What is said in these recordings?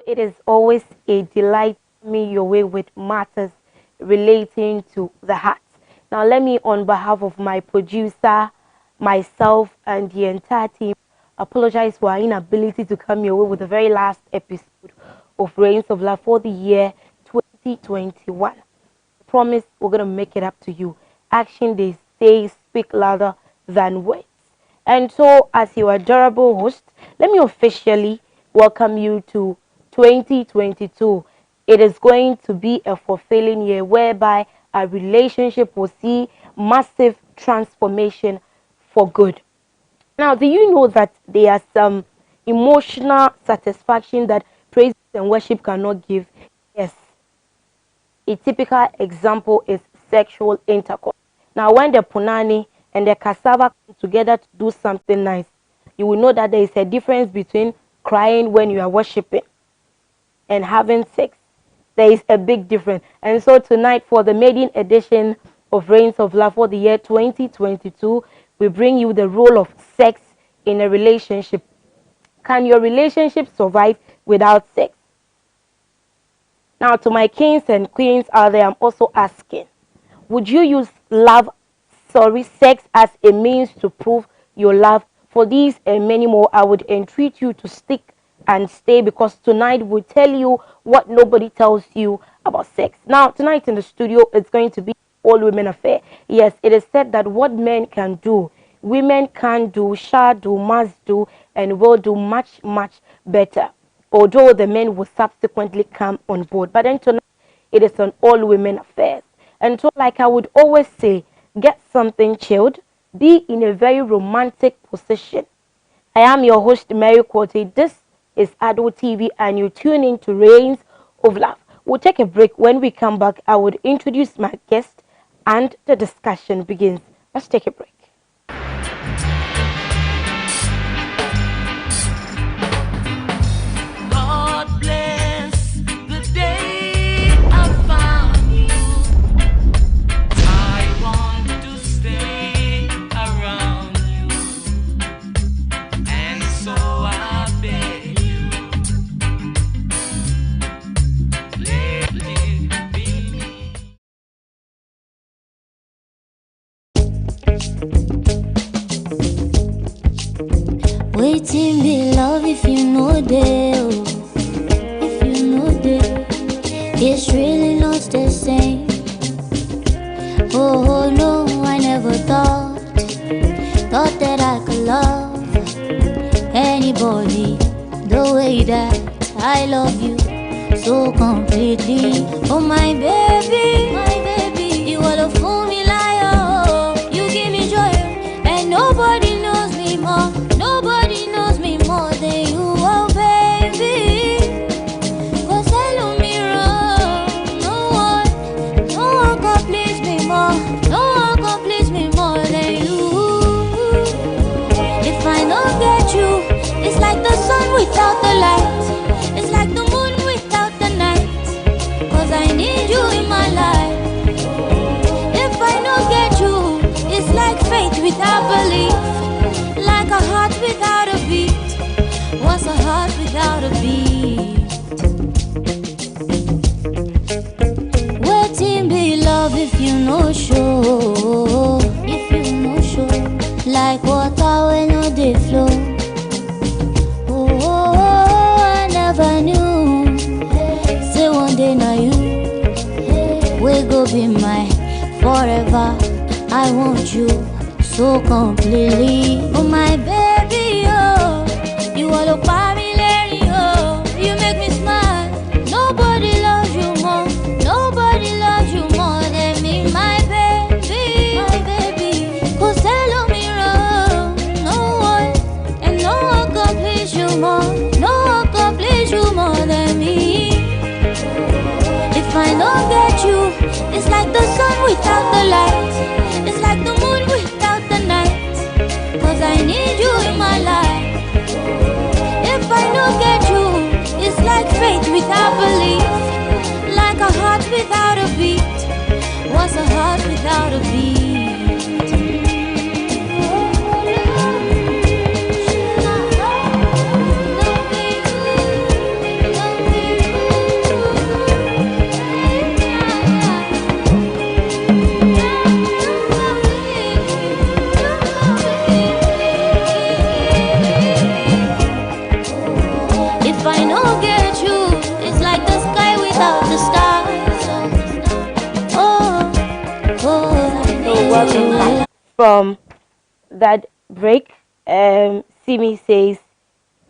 It is always a delight to me your way with matters relating to the heart. Now, let me, on behalf of my producer, myself, and the entire team, apologize for our inability to come your way with the very last episode of Reigns of Love for the year 2021. I promise we're going to make it up to you. Action, they say, speak louder than words. And so, as your adorable host, let me officially welcome you to 2022. It is going to be a fulfilling year whereby our relationship will see massive transformation for good. Now, do you know that there are some emotional satisfaction that praise and worship cannot give? Yes, a typical example is sexual intercourse. Now, when the punani and the cassava come together to do something nice, you will know that there is a difference between crying when you are worshiping and having sex. There is a big difference. And so tonight, for the maiden edition of Reigns of Love for the year 2022, we bring you the role of sex in a relationship. Can your relationship survive without sex? Now, to my kings and queens out there, I'm also asking, would you use sex as a means to prove your love? For these and many more, I would entreat you to stick and stay, because tonight we'll tell you what nobody tells you about sex. Now, tonight in the studio, it's going to be all women affair. Yes, it is said that what men can do, women can do, shall do, must do, and will do much, much better. Although the men will subsequently come on board. But then tonight, it is an all women affair. And so, like I would always say, get something chilled, be in a very romantic position. I am your host, Mary Quartey. This is Adult TV, and you tune in to Reigns of Love. We'll take a break. When we come back, I would introduce my guest and the discussion begins. Let's take a break. Waiting be love if you know they, if you know they, it's really not the same. Oh no, I never thought that I could love anybody the way that I love you so completely. Oh my baby, you are the fool me liar. You give me joy, and nobody knows me more. Nobody knows me more than you, oh baby. Cause I love me wrong. No one can please me more. No one can please me more than you. If I don't get you, it's like the sun without the light. It's like the moon without the night. Cause I need you in my life. If I don't get you, it's like faith without belief. Like a heart without a beat. What's a heart without a beat? Waiting be love if you know show. If you know show. Like water when no they flow. Oh, I never knew. Say one day now you will go be mine forever. I want you so completely. Oh my baby, oh, you are the family, oh, you make me smile. Nobody loves you more. Nobody loves you more than me, my baby, my baby. Cause they love me wrong. No one, and no one can please you more. No one can please you more than me. If I don't get you, it's like the sun without the light. It's like the moon without the night. Cause I need you in my life. If I don't get you, it's like faith without belief. Like a heart without a beat. What's a heart without a beat? welcome back from that break. Simi says,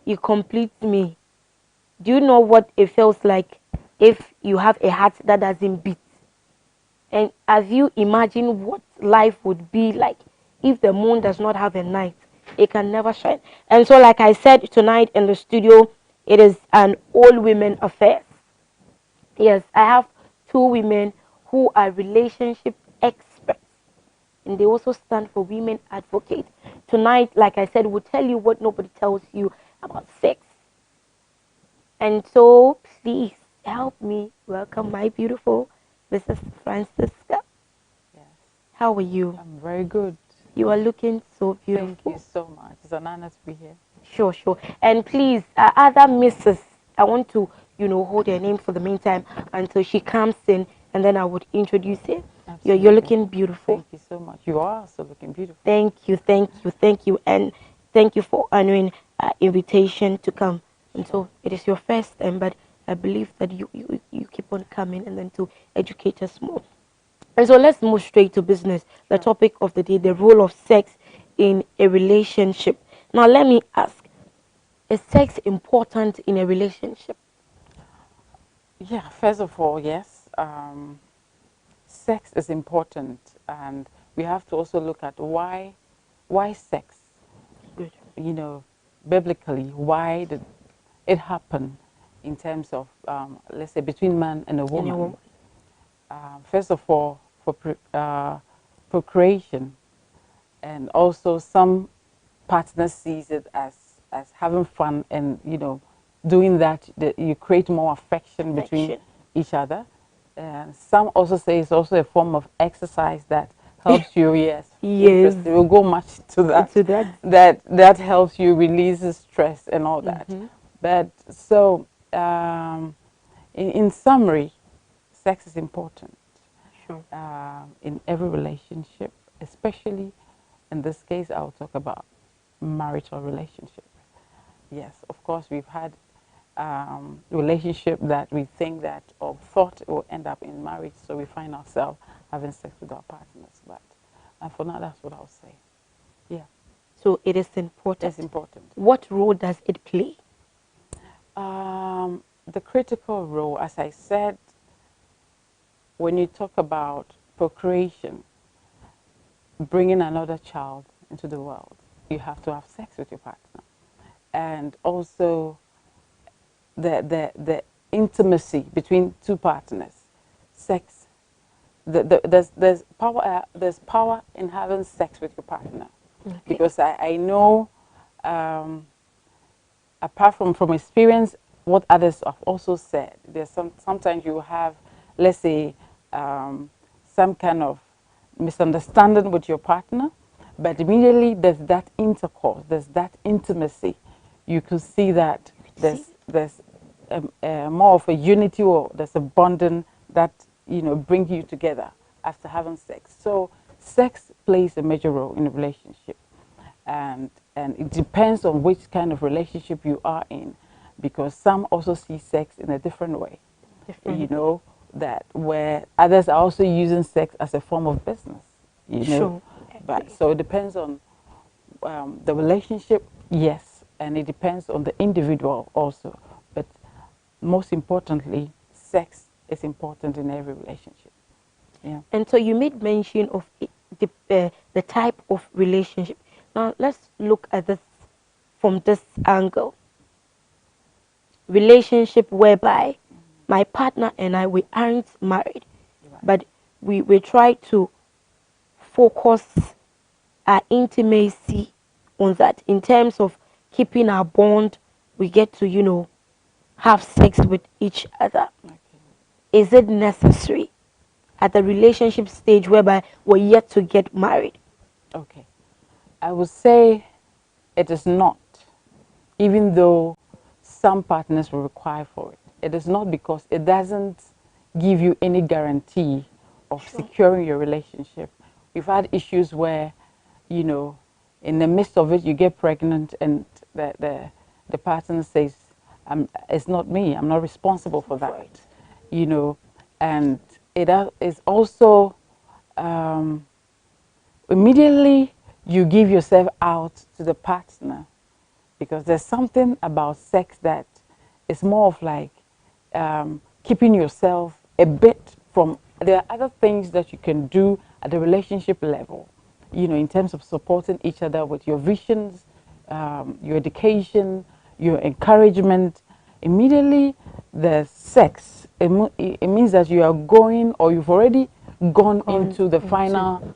"You complete me." Do you know what it feels like if you have a heart that doesn't beat? And have you imagined what life would be like if the moon does not have a night? It can never shine. And so, like I said tonight in the studio, it is an all women affair. Yes, I have two women who are relationship experts, and they also stand for women advocate. Tonight, like I said, we'll tell you what nobody tells you about sex. And so, please help me welcome my beautiful Mrs. Francisca. Yes, How are you? I'm very good. You are looking so Thank beautiful. you so much. It's an honor to be here. Sure, sure. And please, other misses, I want to, hold your name for the meantime until she comes in, and then I would introduce her. You're Absolutely. looking beautiful. Thank you so much. You are also looking beautiful. Thank you, thank you, thank you, and thank you for honoring invitation to come. And Sure. so it is your first time, but I believe that you keep on coming and then to educate us more. And so let's move straight to business. The Sure. topic of the day, the role of sex in a relationship. Now, let me ask, is sex important in a relationship? Yeah, first of all, yes, sex is important, and we have to also look at why sex. Good. You know, biblically, why did it happen in terms of, let's say, between man and a In a woman? woman. First of all, for procreation, and also some partners sees it as having fun, and doing that you create more affection between Affection. each other. And some also say it's also a form of exercise that helps you. Yes, Yes. interesting. We'll go much to that. To that. That helps you release the stress and all that. Mm-hmm. But so, in summary, sex is important Sure. in every relationship, especially in this case, I'll talk about marital relationship. Yes, of course, we've had relationship that we think that or thought it will end up in marriage, so we find ourselves having sex with our partners. But for now, that's what I'll say. Yeah, So it is important. it's important. What role does it play? The critical role, as I said, when you talk about procreation, bringing another child into the world, you have to have sex with your partner. And also the intimacy between two partners, sex. There's power in having sex with your partner, Okay. because I know, apart from experience, what others have also said. There's sometimes you have, let's say, some kind of misunderstanding with your partner, but immediately there's that intercourse, there's that intimacy. You could see that See? there's more of a unity, or there's a bonding that brings you together after having sex. So sex plays a major role in a relationship, and it depends on which kind of relationship you are in, because some also see sex in a different way. Different. That where others are also using sex as a form of business. Sure. But so it depends on the relationship, yes, and it depends on the individual also. But most importantly, sex is important in every relationship. Yeah. And so you made mention of the type of relationship. Now let's look at this from this angle. Relationship whereby my partner and I, we aren't married, Right. but we try to focus our intimacy on that in terms of keeping our bond. We get to have sex with each other. Okay. Is it necessary at the relationship stage whereby we're yet to get married? Okay. I would say it is not, even though some partners will require for it. It is not, because it doesn't give you any guarantee of Sure. securing your relationship. We've had issues where, in the midst of it, you get pregnant, and the partner says, it's not me, I'm not responsible for that. Right. And it is also, um, immediately you give yourself out to the partner, because there's something about sex that is more of like keeping yourself a bit from. There are other things that you can do at the relationship level, you know, in terms of supporting each other with your visions, your education, your encouragement. Immediately, the sex, it means that you are going, or you've already gone into the final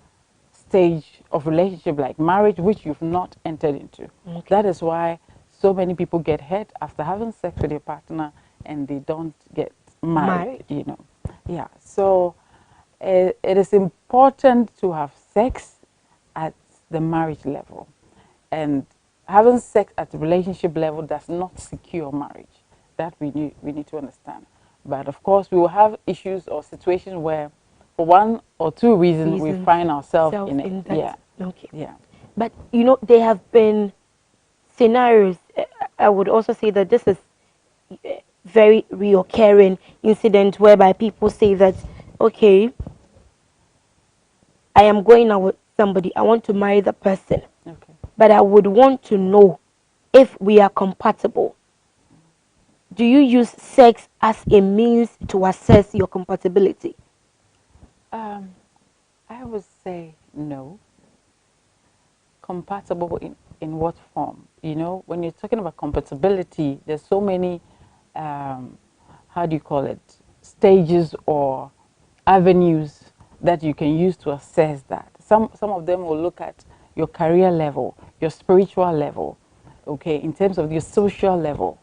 stage of relationship, like marriage, which you've not entered into. Okay. That is why so many people get hurt after having sex with their partner and they don't get married. You know. Yeah. So it is important to have sex at the marriage level, and having sex at the relationship level does not secure marriage. That we need to understand. But of course, we will have issues or situations where, for one or two reasons, we find ourselves in it. Yeah. Okay. Yeah. But you know, there have been scenarios. I would also say that this is very reoccurring incident whereby people say that, okay, I am going out with somebody, I want to marry the person, Okay. but I would want to know if we are compatible. Do you use sex as a means to assess your compatibility? I would say no. Compatible in what form? You know, when you're talking about compatibility, there's so many, how do you call it, stages or avenues that you can use to assess that. Some of them will look at your career level, your spiritual level, okay, in terms of your social level,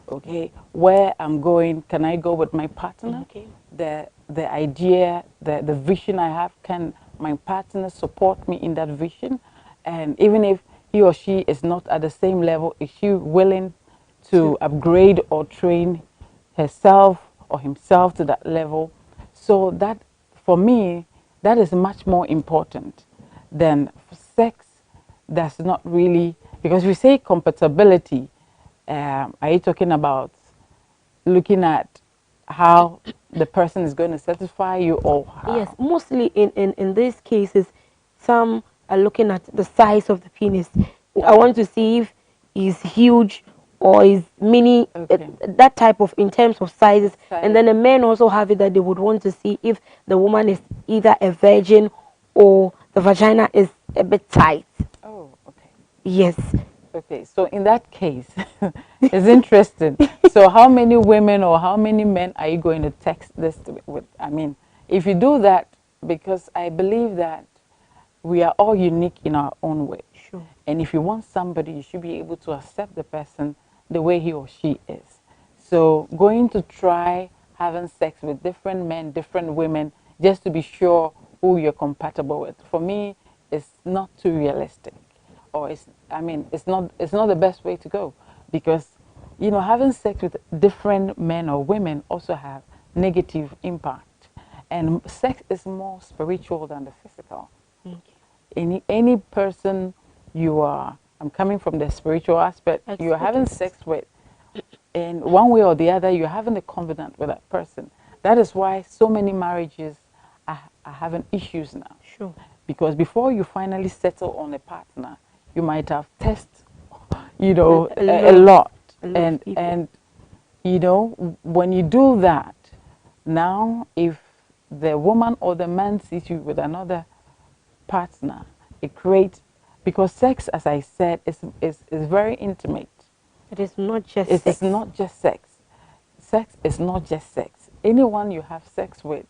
okay, where I'm going, can I go with my partner? Okay. The idea, the vision I have, can my partner support me in that vision? And even if he or she is not at the same level, is she willing to upgrade or train herself or himself to that level? So that, for me, that is much more important than sex. That's not really, because we say compatibility. Are you talking about looking at how the person is going to satisfy you, or how? Yes, mostly in these cases, some are looking at the size of the penis. I want to see if it's huge or is mini, Okay. that type of, in terms of sizes. And Size. then the men also have it that they would want to see if the woman is either a virgin or the vagina is a bit tight. Oh, okay. Yes. Okay, so in that case, it's interesting. So how many women or how many men are you going to text this with? I mean, if you do that, because I believe that we are all unique in our own way. Sure. And if you want somebody, you should be able to accept the person the way he or she is. So going to try having sex with different men, different women, just to be sure who you're compatible with, for me, is not too realistic. Or it's not the best way to go, because, you know, having sex with different men or women also have negative impact. And sex is more spiritual than the physical. Okay. Any person you are, I'm coming from the spiritual aspect, you're having sex with, in one way or the other, you're having a covenant with that person. That is why so many marriages are having issues now. Sure. Because before you finally settle on a partner, you might have tested, you know, a lot. And you know, when you do that, now if the woman or the man sees you with another partner, it creates, because sex, as I said, is very intimate. It is not just It sex. is not just sex. Sex is not just sex. Anyone you have sex with,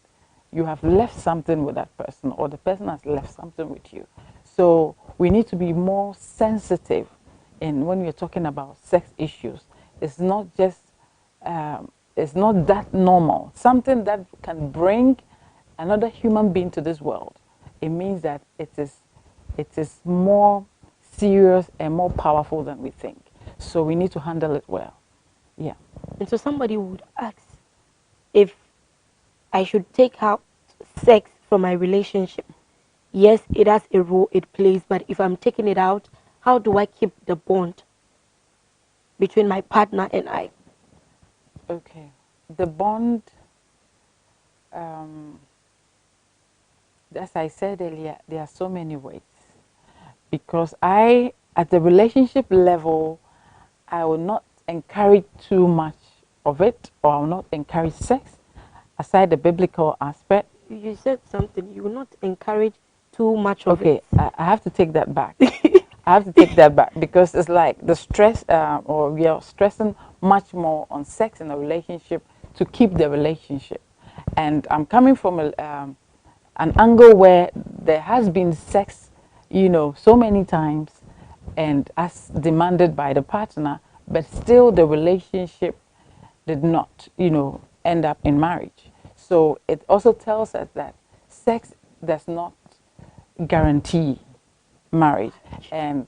you have left something with that person, or the person has left something with you. So we need to be more sensitive in when we're talking about sex issues. It's not just, it's not that normal. Something that can bring another human being to this world. It means that it is more serious and more powerful than we think. So we need to handle it well. Yeah. And so somebody would ask if I should take out sex from my relationship. Yes, it has a role it plays, but if I'm taking it out, how do I keep the bond between my partner and I? Okay. The bond, um, As I said earlier, there are so many ways. Because at the relationship level, I will not encourage too much of it, or I will not encourage sex, aside the biblical aspect. You said something. You will not encourage too much of it. Okay, I have to take that back. I have to take that back because it's like the stress, or we are stressing much more on sex in a relationship to keep the relationship. And I'm coming from an angle where there has been sex, so many times, and as demanded by the partner, but still the relationship did not, end up in marriage. So it also tells us that sex does not guarantee marriage, and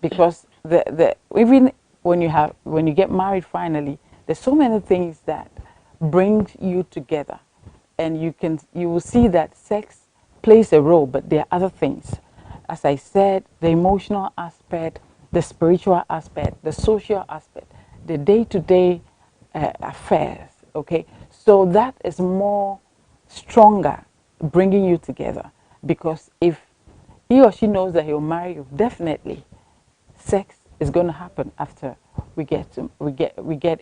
because the even when you get married finally, there's so many things that bring you together, and you will see that sex plays a role, but there are other things. As I said, the emotional aspect, the spiritual aspect, the social aspect, the day-to-day affairs. Okay, so that is more stronger, bringing you together, because if he or she knows that he'll marry you, definitely sex is going to happen after we get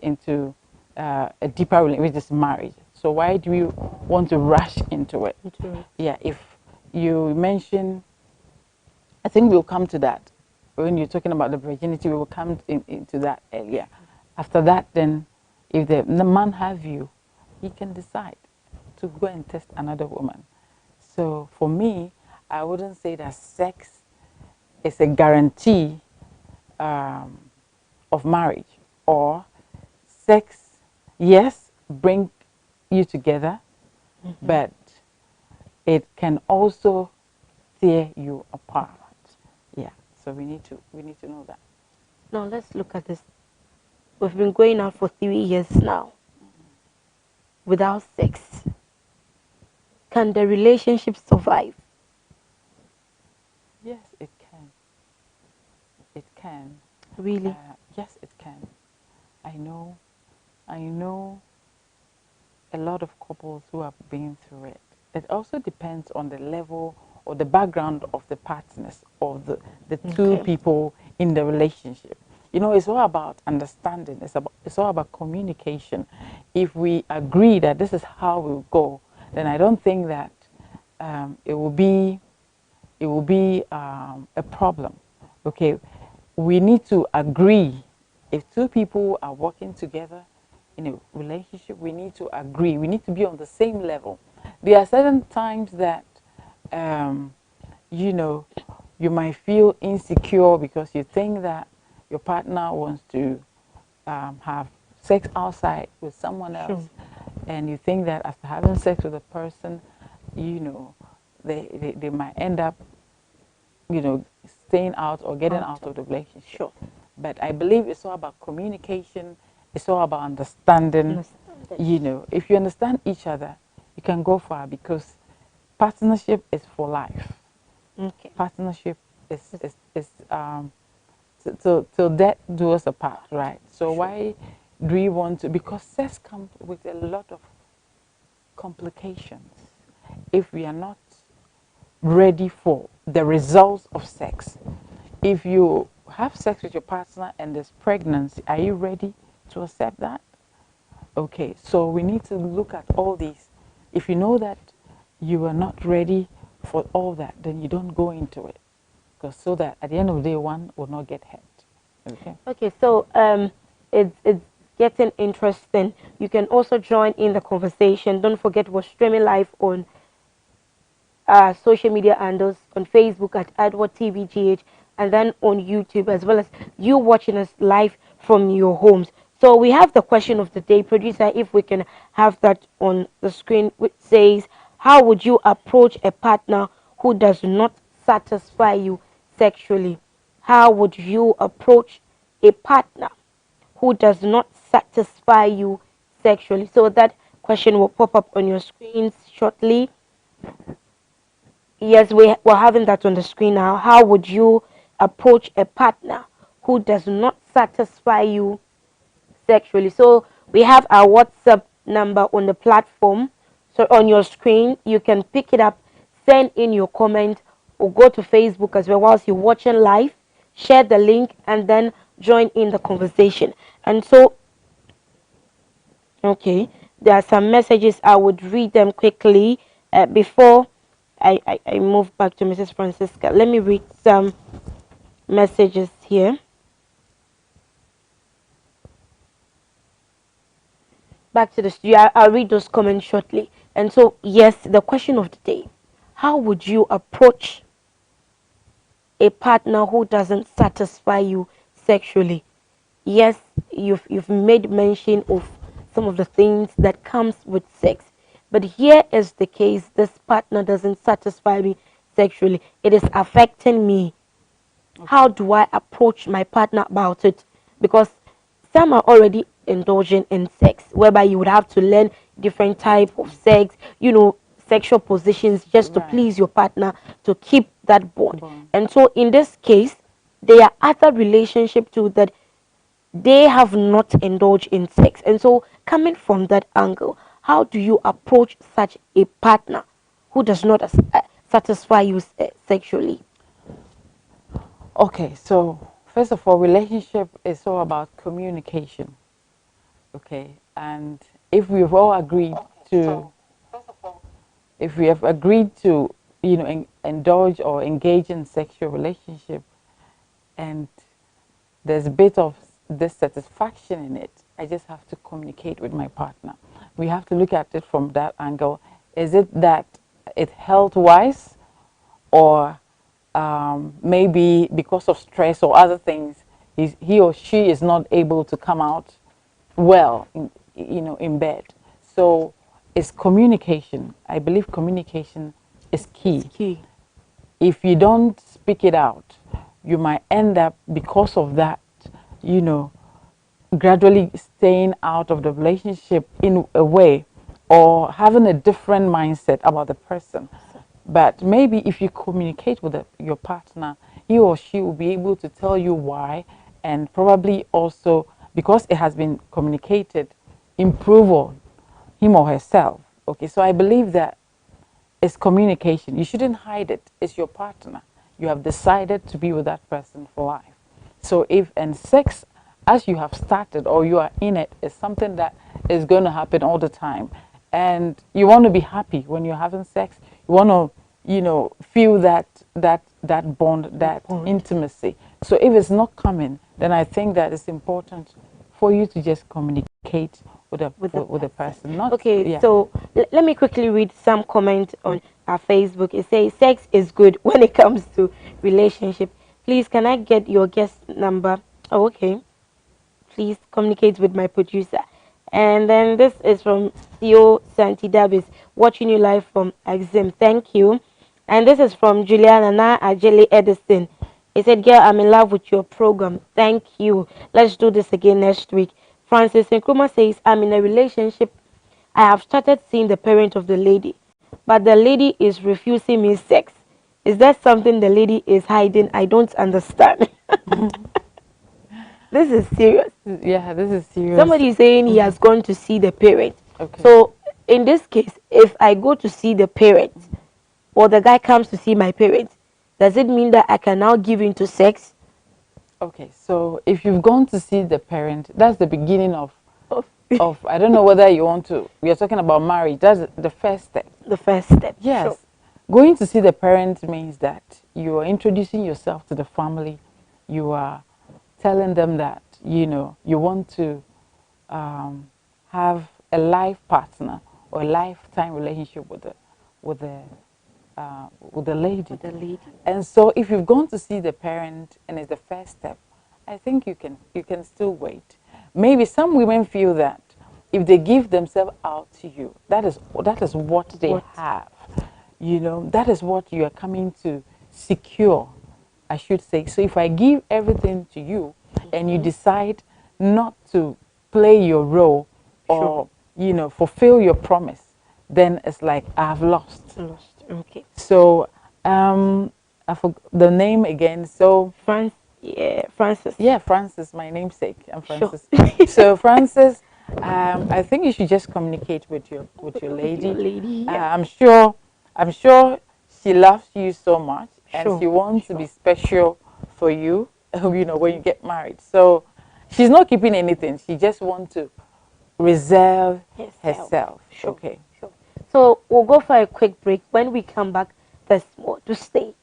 into a deeper relationship, which is marriage. So why do you want to rush into it? Yeah, if you mention, I think we'll come to that when you're talking about the virginity. We will come into that earlier. After that, then, if the man have you, he can decide to go and test another woman. So for me, I wouldn't say that sex is a guarantee um, of marriage, or sex, yes, bring you together, but it can also tear you apart. Yeah, so we need to know that. Now let's look at this. We've been going out for 3 years now without sex. Can the relationship survive? Yes, it can. It can. Really? Yes, it can. I know. I know a lot of couples who have been through it. It also depends on the level or the background of the partners, or the two Okay. people in the relationship. It's all about understanding. It's all about communication. If we agree that this is how we'll go, then I don't think that it will be a problem. Okay, we need to agree. If two people are working together in a relationship, we need to agree. We need to be on the same level. There are certain times that, um, you know, you might feel insecure because you think that your partner wants to have sex outside with someone else, Sure. and you think that after having sex with a person, you know, they might end up, staying out or getting Out out of. of the relationship. Sure. But I believe it's all about communication. It's all about understanding. Understand. If you understand each other, you can go far, because partnership is for life. Okay. Partnership is till death do us apart, right? So Sure. why do we want to? Because sex comes with a lot of complications. If we are not ready for the results of sex, if you have sex with your partner and there's pregnancy, are you ready to accept that? Okay, so we need to look at all these. If you know that you are not ready for all that, then you don't go into it, because so that at the end of the day, one will not get hurt. Okay. Okay, so it's getting interesting. You can also join in the conversation. Don't forget we're streaming live on social media handles on Facebook at Edward TVGH, and then on YouTube, as well as you watching us live from your homes. So we have the question of the day, producer, if we can have that on the screen, which says, how would you approach a partner who does not satisfy you sexually? How would you approach a partner who does not satisfy you sexually? So that question will pop up on your screens shortly. Yes, we're having that on the screen now. How would you approach a partner who does not satisfy you sexually? So we have our WhatsApp number on the platform. So on your screen, you can pick it up, send in your comment or go to Facebook as well whilst you're watching live, share the link and then join in the conversation. And so, okay, there are some messages. I would read them quickly before I move back to Mrs. Francisca. Let me read some messages here. Back to the studio. I'll read those comments shortly. And so, yes, the question of the day: how would you approach a partner who doesn't satisfy you sexually? Yes, you've made mention of some of the things that comes with sex, but here is the case: this partner doesn't satisfy me sexually. It is affecting me. How do I approach my partner about it? Because some are already indulging in sex, whereby you would have to learn different type of sex, sexual positions just to please your partner to keep that bond. And so in this case, there are other relationship too that they have not indulged in sex. And so coming from that angle, how do you approach such a partner who does not satisfy you sexually? Okay, so first of all, relationship is all about communication. Okay, and if we've all agreed to, if we have agreed to, indulge or engage in sexual relationship, and there's a bit of dissatisfaction in it, I just have to communicate with my partner. We have to look at it from that angle. Is it that it's health wise, or maybe because of stress or other things, he or she is not able to come out well in bed. So it's communication. I believe communication is key. It's key. If you don't speak it out, you might end up, because of that, gradually staying out of the relationship in a way, or having a different mindset about the person. But maybe if you communicate with your partner, he or she will be able to tell you why, and probably also, because it has been communicated, improve on him or herself. Okay, so I believe that it's communication. You shouldn't hide it. It's your partner. You have decided to be with that person for life. So and sex, as you have started or you are in it, is something that is going to happen all the time. And you want to be happy when you're having sex. You want to, feel that bond, that intimacy. So if it's not coming, then I think that it's important for you to just communicate with a person. Not, okay, yeah. so let me quickly read some comments on our Facebook. It says sex is good when it comes to relationship. Please, can I get your guest number? Oh, okay. Please communicate with my producer. And then this is from Theo Santi Davis, watching you live from Exim. Thank you. And this is from Juliana Na Ajeli Edison. He said, girl, I'm in love with your program. Thank you. Let's do this again next week. Francis Nkrumah says, I'm in a relationship. I have started seeing the parent of the lady, but the lady is refusing me sex. Is that something the lady is hiding? I don't understand. This is serious. Yeah, this is serious. Somebody is saying he has gone to see the parent. Okay. So in this case, if I go to see the parent, or the guy comes to see my parent, does it mean that I can now give in to sex? Okay, so if you've gone to see the parent, that's the beginning of I don't know whether you want to, we are talking about marriage, that's the first step. The first step. Yes. Sure. Going to see the parent means that you are introducing yourself to the family. You are telling them that, you want to have a life partner or a lifetime relationship with the lady. With the lady. And so if you've gone to see the parent and it's the first step, I think you can still wait. Maybe some women feel that if they give themselves out to you, that is what they have. That is what you are coming to secure, I should say. So if I give everything to you and you decide not to play your role or, fulfill your promise, then it's like I've lost. Okay. So I forgot the name again. So Francis. Yeah, Francis, my namesake. I'm Francis. Sure. So Francis, I think you should just communicate with your lady. Yeah. I'm sure she loves you so much and Sure. she wants to be special for you, when you get married. So she's not keeping anything. She just wants to reserve herself. Sure. Okay. Sure. So we'll go for a quick break. When we come back, there's more to stay.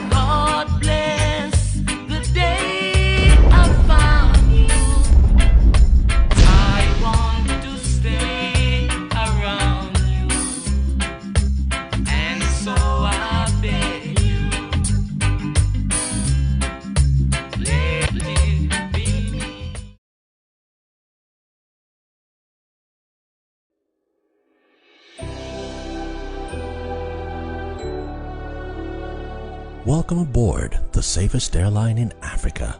God bless the day I found you. I want to stay around you, and so I beg you, let it be me. Welcome aboard the safest airline in Africa.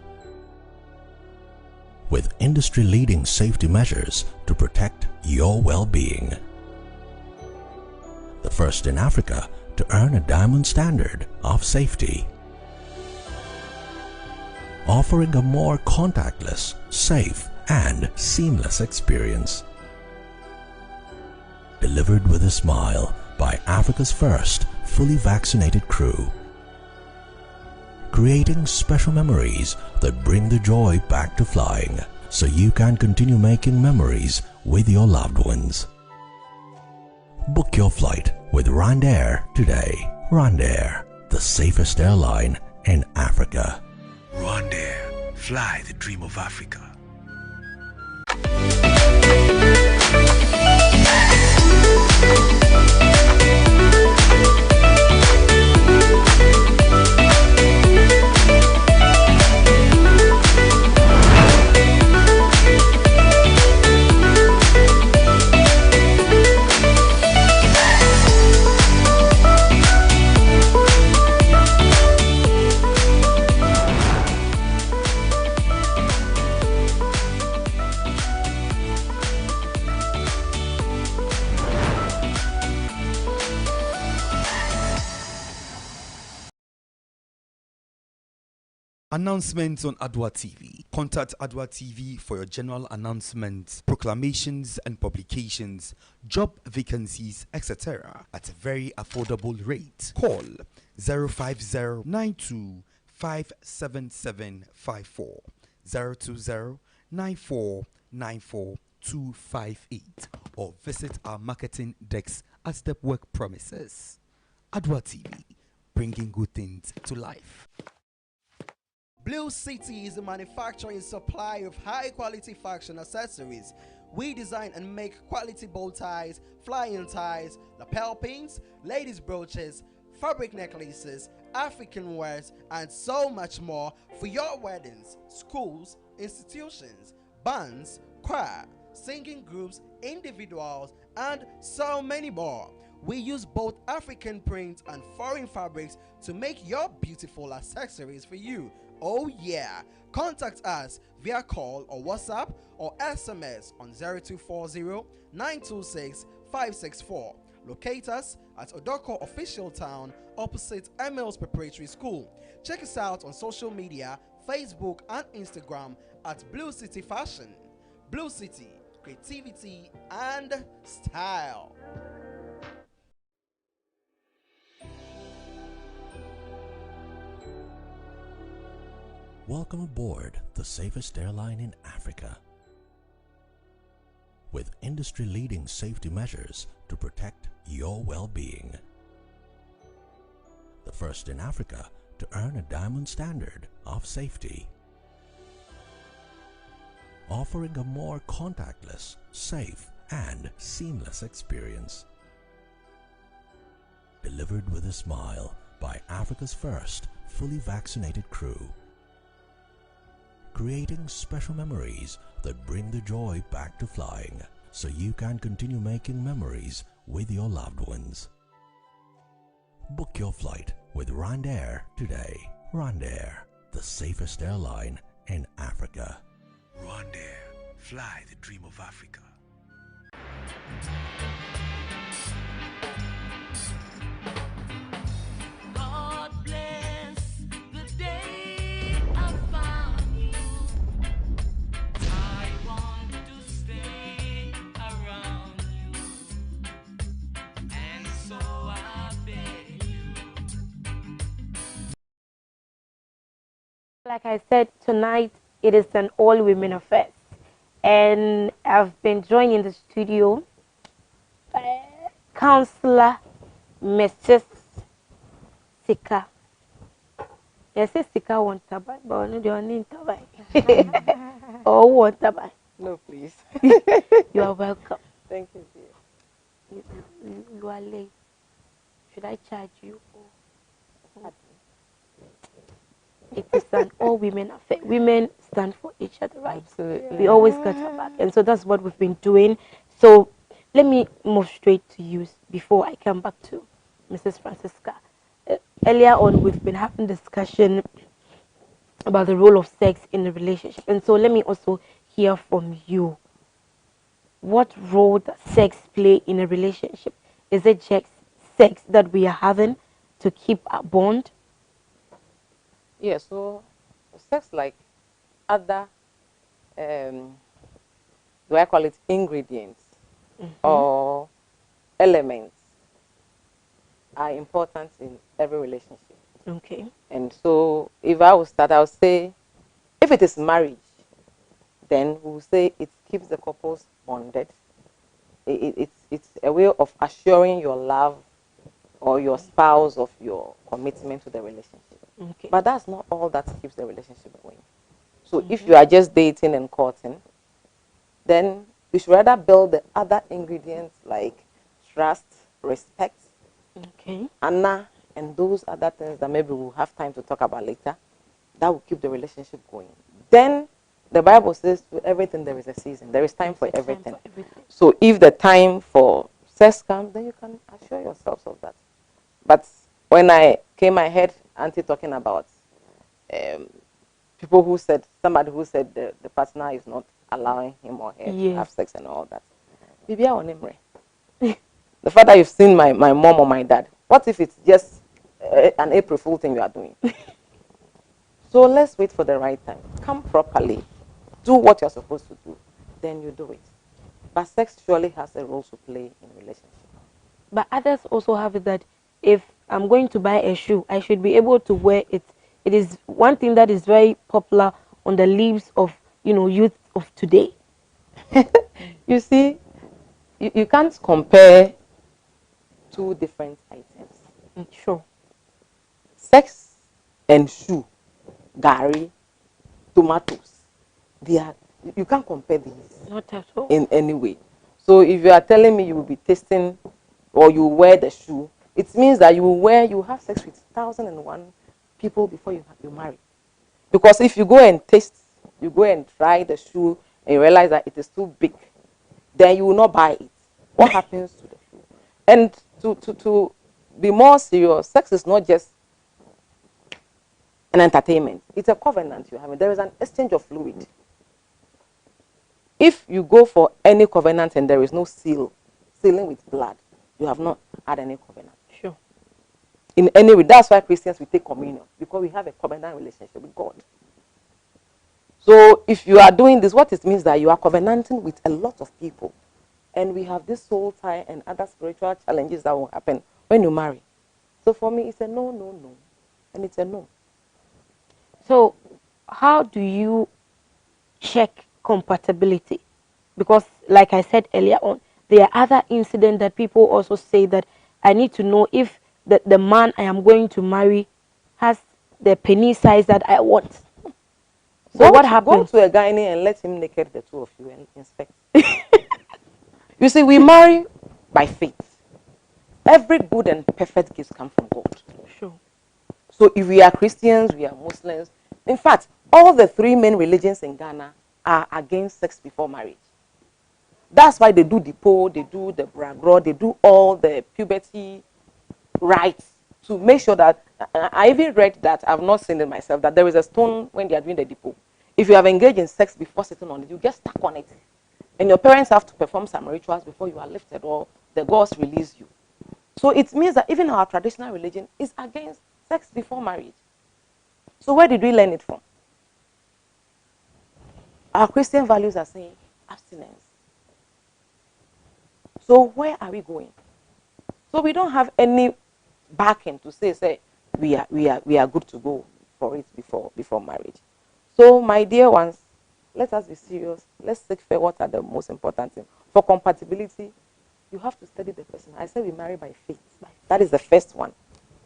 With industry-leading safety measures to protect your well-being. The first in Africa to earn a diamond standard of safety. Offering a more contactless, safe, and seamless experience. Delivered with a smile by Africa's first fully vaccinated crew. Creating special memories that bring the joy back to flying so you can continue making memories with your loved ones. Book your flight with Rwandair today. Rwandair, the safest airline in Africa. Rwandair, fly the dream of Africa. Announcements on Adwa TV. Contact Adwa TV for your general announcements, proclamations and publications, job vacancies, etc. at a very affordable rate. Call 050-92-57754, 020-9494-258, or visit our marketing desk at Stepwork premises. Adwa TV, bringing good things to life. Blue City is a manufacturing supply of high-quality fashion accessories. We design and make quality bow ties, flying ties, lapel pins, ladies' brooches, fabric necklaces, African wares, and so much more for your weddings, schools, institutions, bands, choir, singing groups, individuals, and so many more. We use both African print and foreign fabrics to make your beautiful accessories for you. Oh yeah! Contact us via call or WhatsApp or SMS on 0240-926-564. Locate us at Odoko Official Town opposite Emils Preparatory School. Check us out on social media, Facebook and Instagram at Blue City Fashion. Blue City, creativity and style. Welcome aboard the safest airline in Africa. With industry-leading safety measures to protect your well-being. The first in Africa to earn a diamond standard of safety. Offering a more contactless, safe, and seamless experience. Delivered with a smile by Africa's first fully vaccinated crew. Creating special memories that bring the joy back to flying so you can continue making memories with your loved ones. Book your flight with Rwandair today. Rwandair, the safest airline in Africa. Rwandair, fly the dream of Africa. God bless the day I found you. I want to stay Like I said, tonight it is an all women affair. And I've been joined in the studio by Counselor Mrs. Sika. Yes, Sika want tabai, but no, they don't need tabai. Or want tabai. No, please. You are welcome. Thank you, dear. You are late. Should I charge you? It is an all women affair. Women stand for each other, right? Absolutely. We always got our back. And so that's what we've been doing. So let me move straight to you before I come back to Mrs. Francisca. Earlier on, we've been having discussion about the role of sex in a relationship. And so let me also hear from you. What role does sex play in a relationship? Is it just sex that we are having to keep our bond? Yeah, so sex, like other, do I call it ingredients or elements, are important in every relationship. Okay. And so if I would start, I would say, if it is marriage, then we will say it keeps the couples bonded. It's a way of assuring your love or your spouse of your commitment to the relationship. Okay. But that's not all that keeps the relationship going. So if you are just dating and courting, then you should rather build the other ingredients like trust, respect, Okay. honor, and those other things that maybe we'll have time to talk about later. That will keep the relationship going. Then the Bible says to everything there is a season. There is time for There's a time everything. for everything. So if the time for sex comes, then you can assure yourselves of that. But when I came, I heard Auntie talking about people who said, somebody who said the partner is not allowing him or her to Yes. have sex and all that. Bibia on him, the fact that you've seen my mom or my dad, what if it's just an April Fool thing you are doing? So let's wait for the right time. Come properly. Do what you're supposed to do. Then you do it. But sex surely has a role to play in a relationship. But others also have it that if I'm going to buy a shoe, I should be able to wear it. It is one thing that is very popular on the lips of youth of today. You see, you can't compare two different items. Sure. Sex and shoe, gari, tomatoes. You can't compare these Not at all. in any way. So if you are telling me you will be tasting or you wear the shoe, it means that you have sex with 1,001 people before you marry. Because if you go and taste, you go and try the shoe and you realize that it is too big, then you will not buy it. What happens to the shoe? And to be more serious, sex is not just an entertainment. It's a covenant you have. There is an exchange of fluid. If you go for any covenant and there is no sealing with blood, you have not had any covenant. Sure. In any way, that's why Christians we take communion, because we have a covenant relationship with God. So if you are doing this, what it means that you are covenanting with a lot of people. And we have this soul tie and other spiritual challenges that will happen when you marry. So for me, it's a no, no, no. And it's a no. So how do you check compatibility? Because like I said earlier on, there are other incidents that people also say that I need to know if the man I am going to marry has the penis size that I want. So what happens? Go to a gynae and let him naked the two of you and inspect. You see, we marry by faith. Every good and perfect gift comes from God. Sure. So if we are Christians, we are Muslims. In fact, all the three main religions in Ghana are against sex before marriage. That's why they do the pole, they do the bragro, they do all the puberty rites to make sure that, I even read that, I've not seen it myself, that there is a stone when they are doing the depot. If you have engaged in sex before sitting on it, you get stuck on it. And your parents have to perform some rituals before you are lifted or the gods release you. So it means that even our traditional religion is against sex before marriage. So where did we learn it from? Our Christian values are saying abstinence. So where are we going? So we don't have any backing to say we are good to go. for it before marriage. So, my dear ones, let us be serious. Let's seek for what are the most important things. For compatibility, you have to study the person. I said we marry by faith. That is the first one.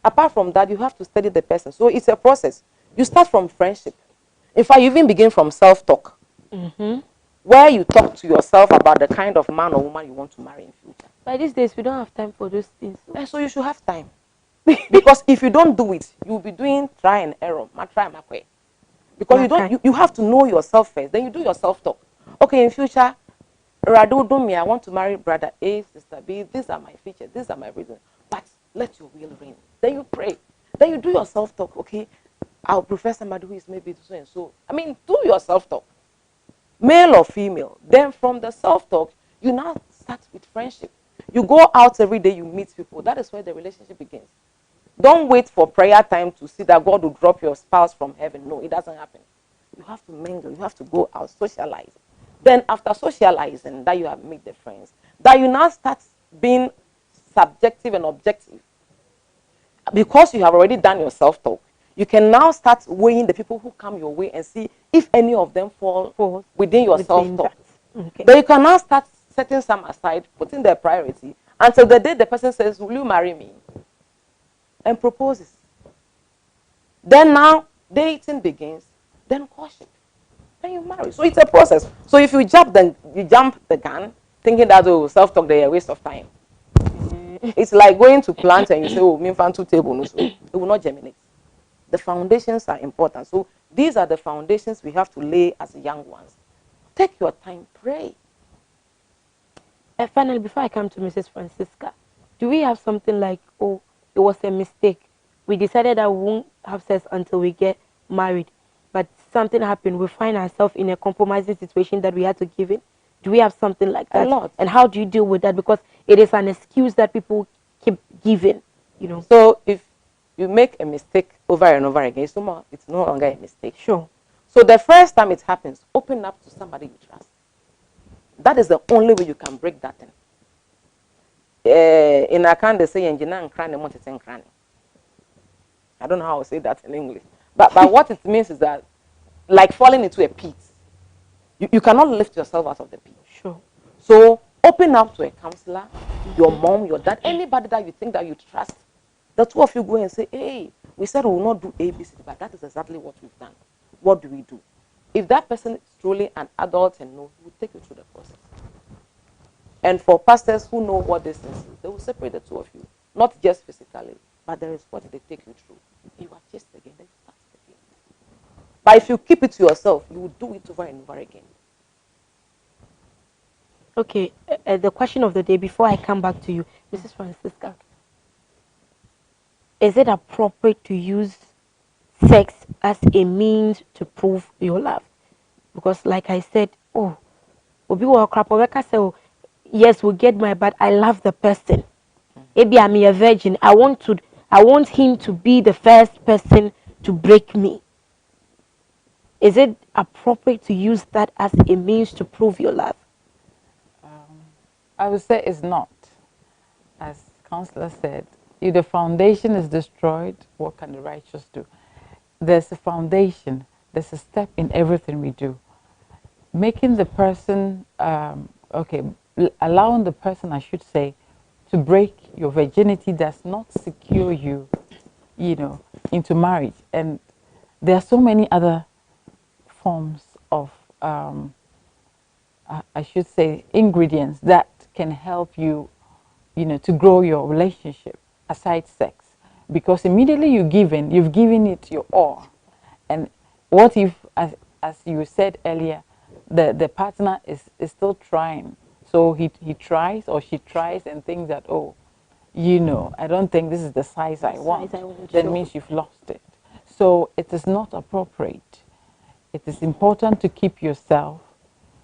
Apart from that, you have to study the person. So it's a process. You start from friendship. In fact, you even begin from self-talk, where you talk to yourself about the kind of man or woman you want to marry in future. By these days, we don't have time for those things. And so you should have time. Because if you don't do it, you'll be doing try and error. Because you have to know yourself first. Then you do your self-talk. Okay, in future, Radu Dumi, I want to marry brother A, sister B. These are my features. These are my reasons. But let your will reign. Then you pray. Then you do your self-talk. Okay, I'll prefer somebody who is maybe so and so. I mean, do your self-talk, male or female. Then from the self-talk, you now start with friendship. You go out every day, you meet people. That is where the relationship begins. Don't wait for prayer time to see that God will drop your spouse from heaven. No, it doesn't happen. You have to mingle. You have to go out, socialize. Then after socializing, that you have made the friends, that you now start being subjective and objective. Because you have already done your self-talk, you can now start weighing the people who come your way and see if any of them fall within your self-talk. Okay. Then you can now start setting some aside, putting their priority, until the day the person says, will you marry me? And proposes. Then now, dating begins, then courtship. Then you marry. So it's a process. So if you jump the gun, thinking that self-talk they are a waste of time. It's like going to plant and you say, oh, me fan two table, no, so it will not germinate. The foundations are important. So these are the foundations we have to lay as young ones. Take your time, pray. And finally, before I come to Mrs. Francisca, do we have something like, oh, it was a mistake. We decided that we won't have sex until we get married. But something happened. We find ourselves in a compromising situation that we had to give in. Do we have something like that? A lot. And how do you deal with that? Because it is an excuse that people keep giving, you know. So if you make a mistake over and over again, it's no longer a mistake. Sure. So the first time it happens, open up to somebody you trust. That is the only way you can break that thing. In Akan, they say, I don't know how to say that in English. But what it means is that, like falling into a pit. You cannot lift yourself out of the pit. Sure. So open up to a counselor, your mom, your dad, anybody that you think that you trust. The two of you go and say, hey, we said we will not do ABC, but that is exactly what we've done. What do we do? If that person is truly an adult and knows, we will take you through the process. And for pastors who know what this is, they will separate the two of you. Not just physically, but there is what they take you through. You are chased again, then you start again. But if you keep it to yourself, you will do it over and over again. Okay, the question of the day before I come back to you, Mrs. Francisca. Is it appropriate to use sex as a means to prove your love? Because like I said, oh, yes, we'll get married, but I love the person. Maybe I'm a virgin. I want him to be the first person to break me. Is it appropriate to use that as a means to prove your love? I would say it's not. As Counselor said, if the foundation is destroyed, what can the righteous do? There's a foundation. There's a step in everything we do. Making the person, allowing the person, I should say, to break your virginity does not secure you, into marriage. And there are so many other forms of, I should say, ingredients that can help you, to grow your relationship aside sex. Because immediately you've given it your all. And what if, as you said earlier, the partner is still trying. So he tries or she tries and thinks that, oh, I don't think this is the size I want. That means you've lost it. So it is not appropriate. It is important to keep yourself,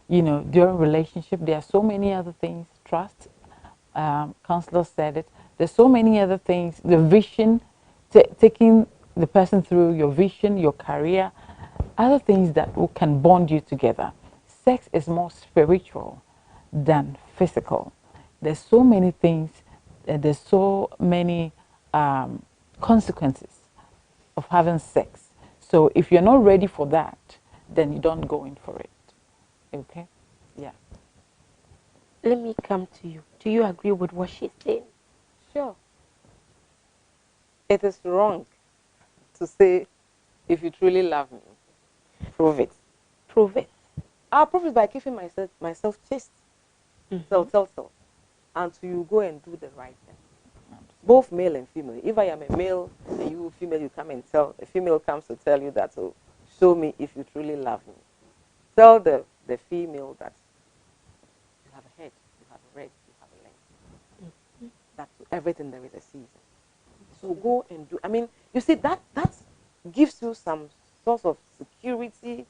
during relationship. There are so many other things. Trust. Counselor said it. There's so many other things. The vision, taking the person through your vision, your career, other things that can bond you together. Sex is more spiritual than physical. There's so many things, there's so many consequences of having sex. So if you're not ready for that, then you don't go in for it. Okay? Yeah. Let me come to you. Do you agree with what she's saying? Sure. It is wrong to say, if you truly love me, prove it. Prove it. I'll prove it by keeping myself chaste. Tell. Until you go and do the right thing. Both male and female. If I am a male and you female, you come and tell, a female comes to tell you that, oh, show me if you truly love me. Tell the female that you have a head, you have a red, you have a leg. That to everything there is a season. So go and do. I mean, you see, that gives you some source of security,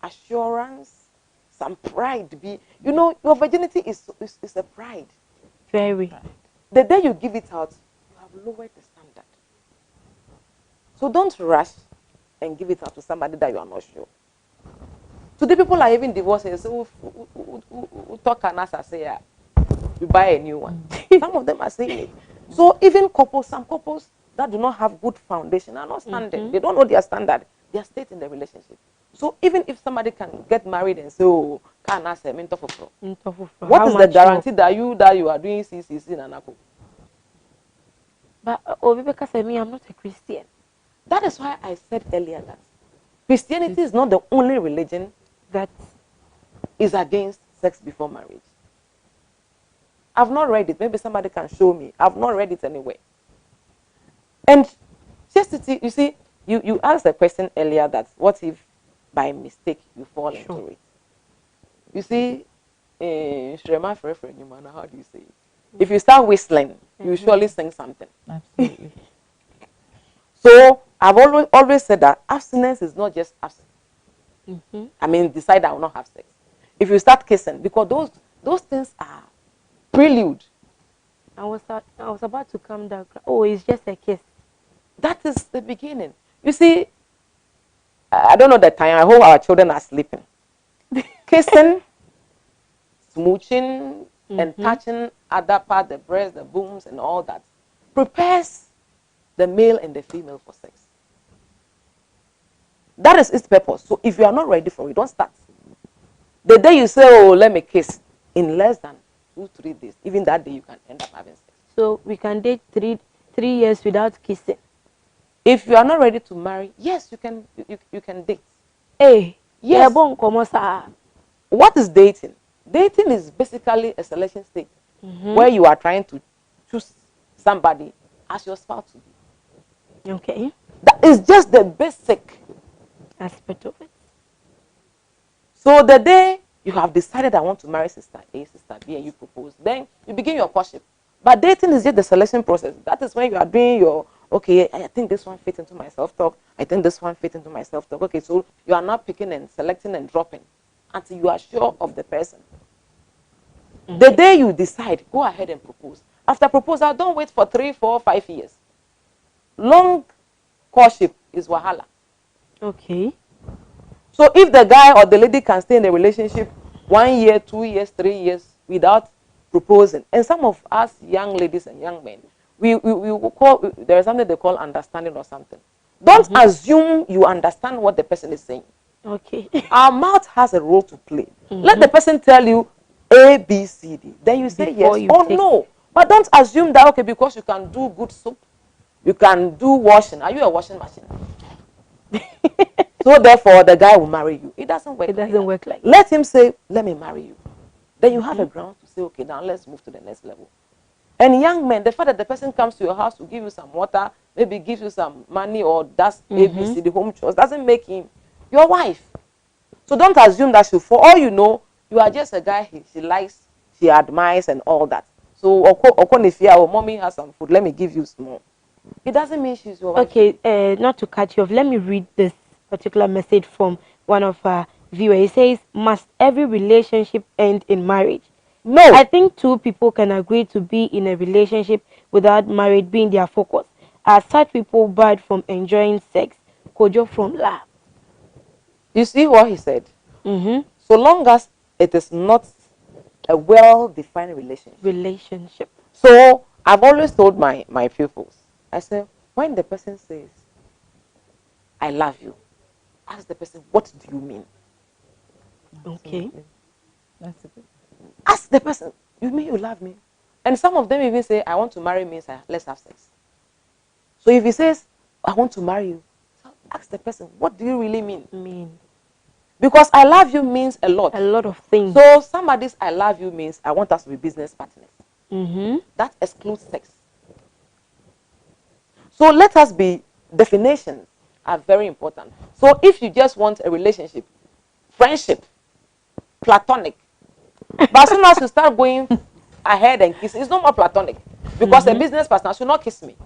assurance, some pride. You know, your virginity is a pride. Very. The day you give it out, you have lowered the standard. So don't rush and give it out to somebody that you are not sure. Today people are even divorcing. So talk and as I say, you buy a new one. Some of them are saying it. So even some couples that do not have good foundation are not standing. They don't know their standard. They are staying in the relationship. So even if somebody can get married and say, oh, can I say mentor for what is the guarantee that you are doing CCC in Anako? But Obibeka said me, I'm not a Christian. That is why I said earlier that Christianity is not the only religion that is against sex before marriage. I've not read it. Maybe somebody can show me. I've not read it anywhere. And chastity, you see, you asked a question earlier that what if by mistake you fall into it? You see, Shrema Frefre, how do you say it? If you start whistling, you surely sing something. Absolutely. So I've always said that abstinence is not just abstinence. I mean, decide I will not have sex. If you start kissing, because those things are prelude. I was about to come down. Oh, it's just a kiss. That is the beginning. You see, I don't know the time. I hope our children are sleeping. Kissing, smooching, and touching other part, the breast, the booms, and all that, prepares the male and the female for sex. That is its purpose. So if you are not ready for it, don't start. The day you say, oh, let me kiss, in less than 2-3 days, even that day you can end up having sex. So we can date three years without kissing. If you are not ready to marry, yes, you can date. Hey, yes. What is dating? Dating is basically a selection stage where you are trying to choose somebody as your spouse to be. Okay. That is just the basic aspect of it. So the day you have decided I want to marry sister A, sister B, and you propose, then you begin your courtship. But dating is just the selection process. That is when you are doing your, okay, I think this one fits into my self-talk. I think this one fits into my self-talk. Okay, so you are now picking and selecting and dropping until you are sure of the person. The day you decide, go ahead and propose. After proposal, don't wait for 3, 4, 5 years. Long courtship is wahala. Okay. So if the guy or the lady can stay in a relationship 1 year, 2 years, 3 years without proposing, and some of us young ladies and young men, we call, there is something they call understanding or something. Don't assume you understand what the person is saying. Okay. Our mouth has a role to play. Let the person tell you A, B, C, D. Then you say Before yes or no. But don't assume that, okay, because you can do good soap, you can do washing. Are you a washing machine? So therefore, the guy will marry you. It doesn't work. Work like that. Let him say, let me marry you. Then you have a ground to say, okay, now let's move to the next level. And young men, the fact that the person comes to your house to give you some water, maybe gives you some money or does ABC, the home chores, doesn't make him your wife. So don't assume that for all you know, you are just a guy she likes, she admires and all that. So, or mommy has some food, let me give you small. It doesn't mean she's your wife. Okay, not to cut you off, let me read this particular message from one of our viewers. It says, must every relationship end in marriage? No. I think 2 people can agree to be in a relationship without marriage being their focus. Are such people barred from enjoying sex? Kojo from love. You see what he said? So long as it is not a well-defined relationship. So I've always told my pupils, I say, when the person says, I love you, ask the person, what do you mean? Okay. That's a good. Ask the person, you mean you love me? And some of them even say, I want to marry means let's have sex. So if he says, I want to marry you, so ask the person, what do you really mean? Because I love you means a lot. A lot of things. So somebody's I love you means I want us to be business partners. That excludes sex. So let us be, definitions are very important. So if you just want a relationship, friendship, platonic, but as soon as you start going ahead and kissing, it's no more platonic. Because a business partner should not kiss me.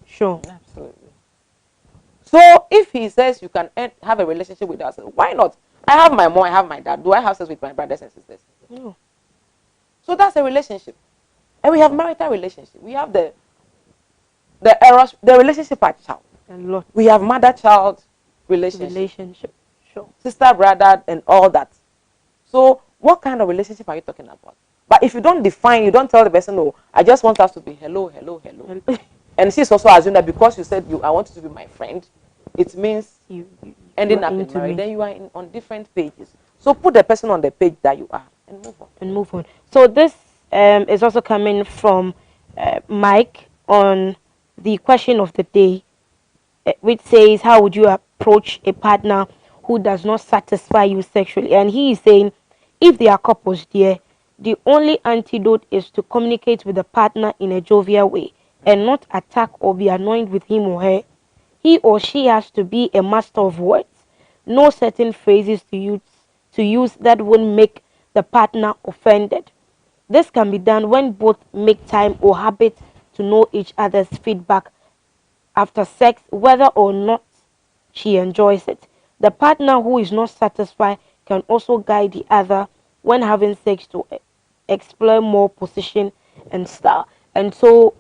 Sure. Absolutely. So if he says you can have a relationship with us, why not? I have my mom, I have my dad. Do I have sex with my brothers and sisters? No. So that's a relationship. And we have marital relationship. We have the relationship at child. A lot. We have mother-child relationship. Sure. Sister, brother, and all that. So what kind of relationship are you talking about? But if you don't define, you don't tell the person, no, I just want us to be hello. And she's also assuming that because you said I want you to be my friend, it means you ending up in marriage. Then you are on different pages. So put the person on the page that you are and move on. So this is also coming from Mike on the question of the day, which says, how would you approach a partner who does not satisfy you sexually? And he is saying, if they are couples, dear, the only antidote is to communicate with the partner in a jovial way and not attack or be annoyed with him or her. He or she has to be a master of words. No certain phrases to use that won't make the partner offended. This can be done when both make time or habit to know each other's feedback after sex, whether or not she enjoys it. The partner who is not satisfied can also guide the other when having sex to explore more position and style. And so,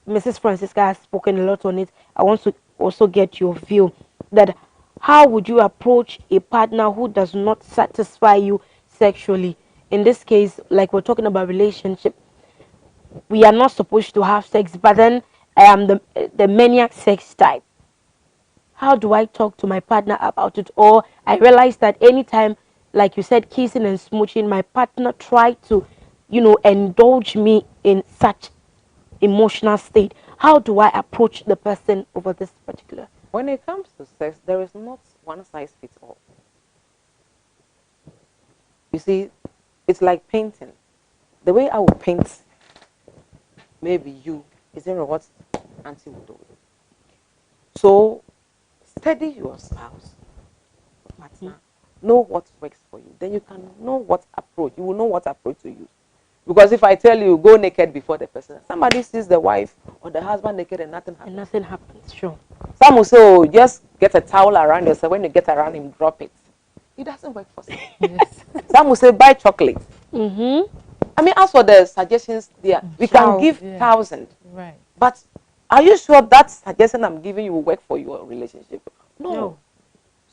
Mrs. Francisca has spoken a lot on it. I want to also get your view that how would you approach a partner who does not satisfy you sexually? In this case, like we're talking about relationship, we are not supposed to have sex, but then I am the maniac sex type. How do I talk to my partner about it? Or I realize that anytime, like you said, kissing and smooching, my partner try to, indulge me in such emotional state. How do I approach the person over this particular? When it comes to sex, there is not one size fits all. You see, it's like painting. The way I will paint maybe you is different what Auntie will do. So study your spouse, partner, know what works for you. Then you can know what approach. You will know what approach to use. Because if I tell you go naked before the person, somebody sees the wife or the husband naked and nothing happens. And nothing happens, sure. Some will say, oh, just get a towel around yourself. When you get around him, drop it. It doesn't work for some. Yes. Some will say, buy chocolate. Mm-hmm. I mean, as for the suggestions there, we can give 1,000. Right. But are you sure that suggestion I'm giving you will work for your relationship? No.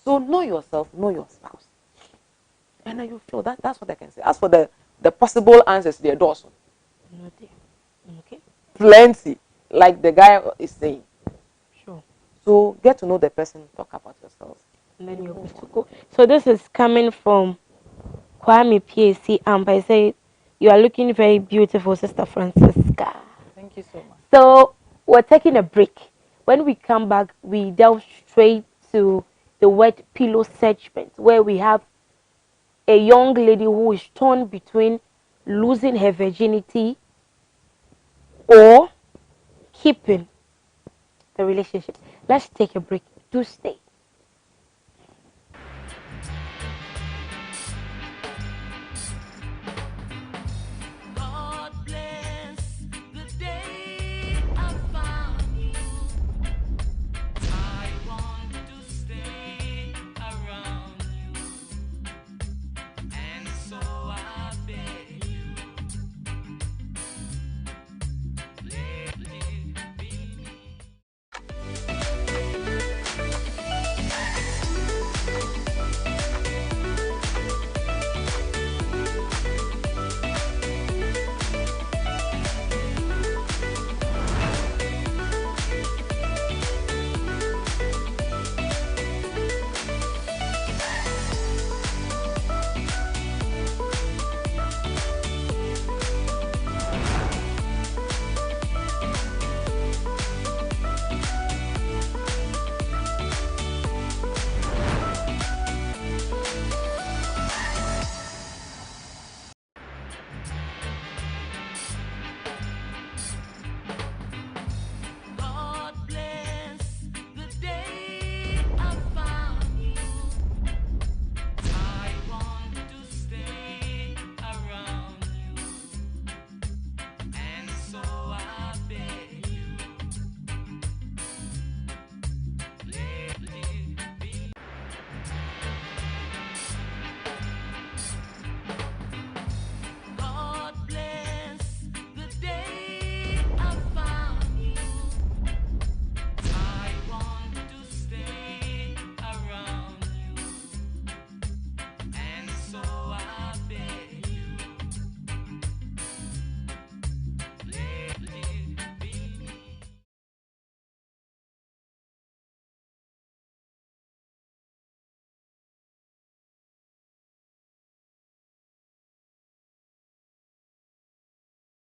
So know yourself, know your spouse. And then you feel that's what I can say. As for the possible answers, they're dozen. Okay. Plenty, like the guy is saying. Sure. So get to know the person, talk about yourselves. And then you're good to go. So this is coming from Kwame PAC Amp. I say, you are looking very beautiful, Sister Francisca. Thank you so much. So we're taking a break. When we come back, we delve straight to the word pillow segment, where we have a young lady who is torn between losing her virginity or keeping the relationship. Let's take a break. Do stay.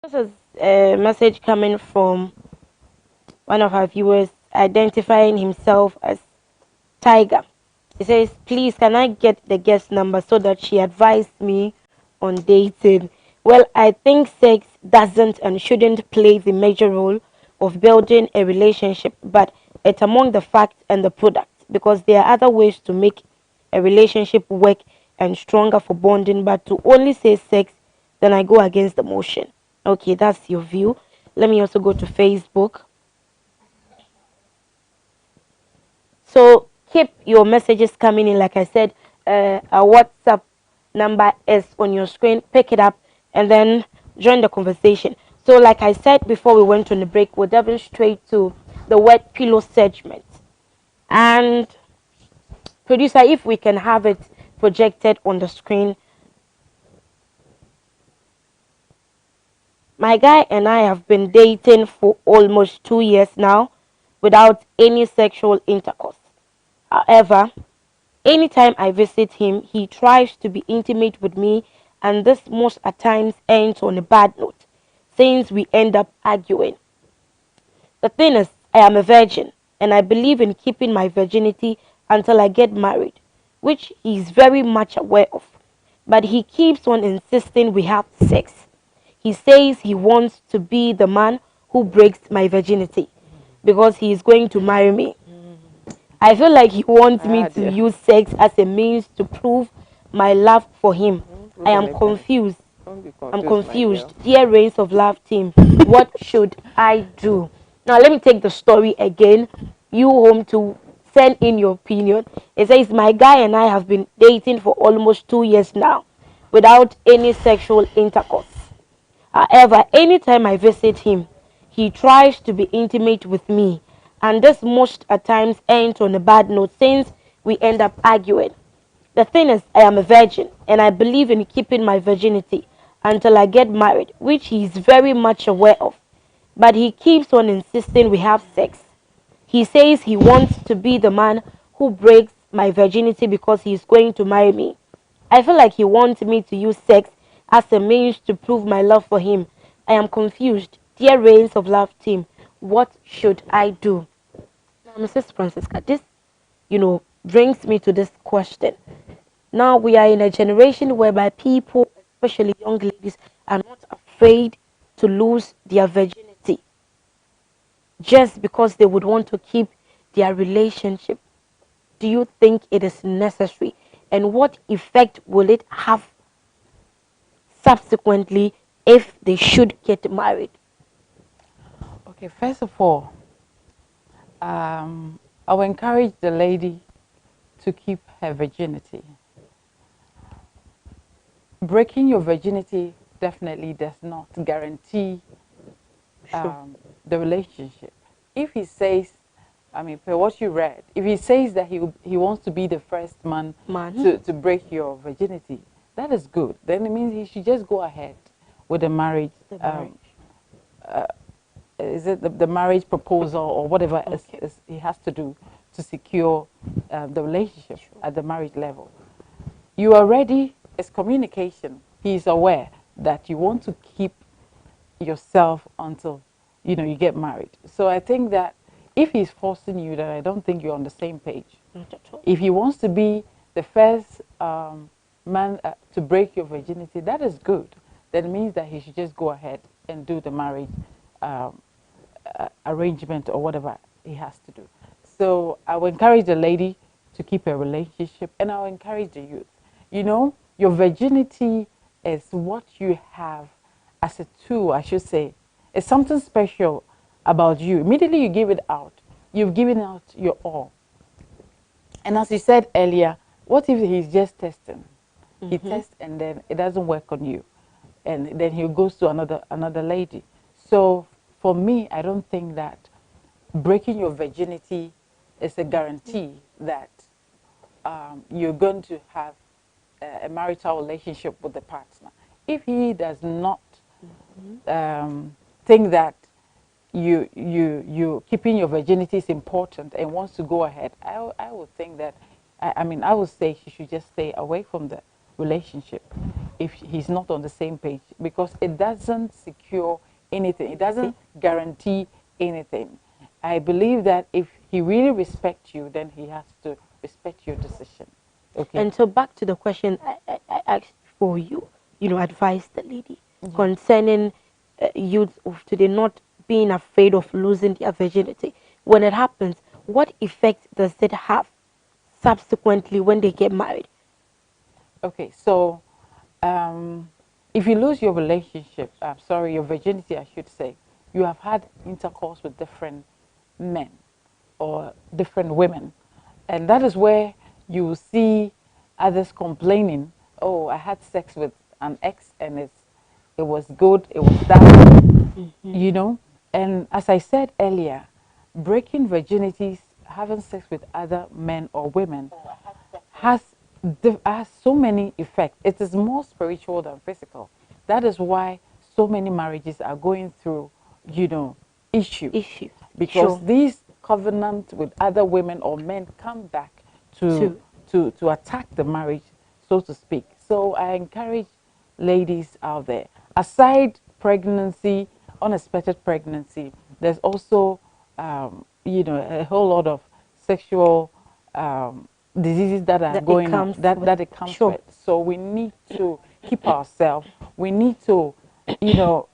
This is a message coming from one of our viewers identifying himself as Tiger. He says, please, can I get the guest number so that she advised me on dating? Well, I think sex doesn't and shouldn't play the major role of building a relationship, but it's among the fact and the product because there are other ways to make a relationship work and stronger for bonding, but to only say sex, then I go against the motion. Okay, that's your view. Let me also go to Facebook. So keep your messages coming in. Like I said, our WhatsApp number is on your screen. Pick it up and then join the conversation. So like I said before we went on the break, we're diving straight to the word pillow segment. And producer, if we can have it projected on the screen. My guy and I have been dating for almost 2 years now without any sexual intercourse. However, anytime I visit him, he tries to be intimate with me, and this most at times ends on a bad note, since we end up arguing. The thing is, I am a virgin, and I believe in keeping my virginity until I get married, which he is very much aware of. But he keeps on insisting we have sex. He says he wants to be the man who breaks my virginity because he is going to marry me. I feel like he wants me to use sex as a means to prove my love for him. I am confused. I'm confused. Dear Rains of Love team, what should I do? Now let me take the story again. You home to send in your opinion. It says my guy and I have been dating for almost 2 years now without any sexual intercourse. However, anytime I visit him, he tries to be intimate with me, and this most at times ends on a bad note since we end up arguing. The thing is, I am a virgin, and I believe in keeping my virginity until I get married, which he is very much aware of. But he keeps on insisting we have sex. He says he wants to be the man who breaks my virginity because he is going to marry me. I feel like he wants me to use sex as a means to prove my love for him. I am confused. Dear Rains of Love team, what should I do? Now, Mrs. Francisca, this, brings me to this question. Now we are in a generation whereby people, especially young ladies, are not afraid to lose their virginity just because they would want to keep their relationship. Do you think it is necessary? And what effect will it have subsequently if they should get married? Okay, first of all, I will encourage the lady to keep her virginity. Breaking your virginity definitely does not guarantee the relationship. If he says, for what you read, if he says that he wants to be the first man. To break your virginity, that is good. Then it means he should just go ahead with the marriage. Is it the marriage proposal or whatever he has to do to secure the relationship at the marriage level? You are ready. It's communication. He is aware that you want to keep yourself until you get married. So I think that if he's forcing you, then I don't think you're on the same page. Not at all. If he wants to be the first man to break your virginity, that is good. That means that he should just go ahead and do the marriage arrangement or whatever he has to do. So I will encourage the lady to keep a relationship, and I will encourage the youth. Your virginity is what you have as a tool, I should say. It's something special about you. Immediately you give it out, you've given out your all. And as you said earlier, what if he's just testing? He tests and then it doesn't work on you, and then he goes to another lady. So for me, I don't think that breaking your virginity is a guarantee that you're going to have a marital relationship with the partner. If he does not think that you keeping your virginity is important and wants to go ahead, I would think that I would say she should just stay away from the relationship. if he's not on the same page, because it doesn't secure anything. It doesn't guarantee anything. I believe that if he really respects you, then he has to respect your decision. Okay. And so back to the question I asked for you, advise the lady concerning youth of today not being afraid of losing their virginity. When it happens, what effect does it have subsequently when they get married? Okay, so if you lose your relationship, your virginity, I should say, you have had intercourse with different men or different women, and that is where you will see others complaining, oh, I had sex with an ex and it was good, it was that, and as I said earlier, breaking virginities, having sex with other men or women has so many effects. It is more spiritual than physical. That is why so many marriages are going through, issues. Because these covenants with other women or men come back to attack the marriage, so to speak. So I encourage ladies out there, aside pregnancy, unexpected pregnancy, there's also, a whole lot of sexual diseases that are going on, that it comes with. So we need to keep ourselves. We need to,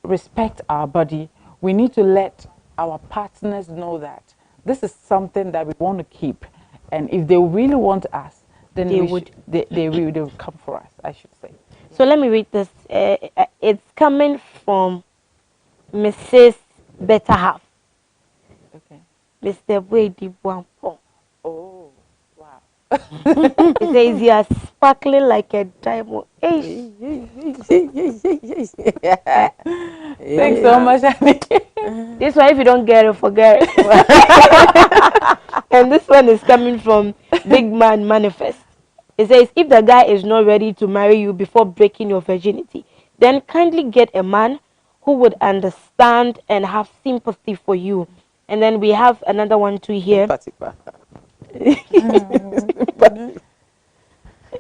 respect our body. We need to let our partners know that this is something that we want to keep. And if they really want us, then they will come for us, I should say. So let me read this. It's coming from Mrs. Better Half. Okay. Mr. Brady Wampo. Oh, wow. He says you are sparkling like a diamond. Thanks so much, Annie. This one, if you don't get it, forget it. And this one is coming from Big Man Manifest. It says, if the guy is not ready to marry you before breaking your virginity, then kindly get a man who would understand and have sympathy for you. And then we have another one too here.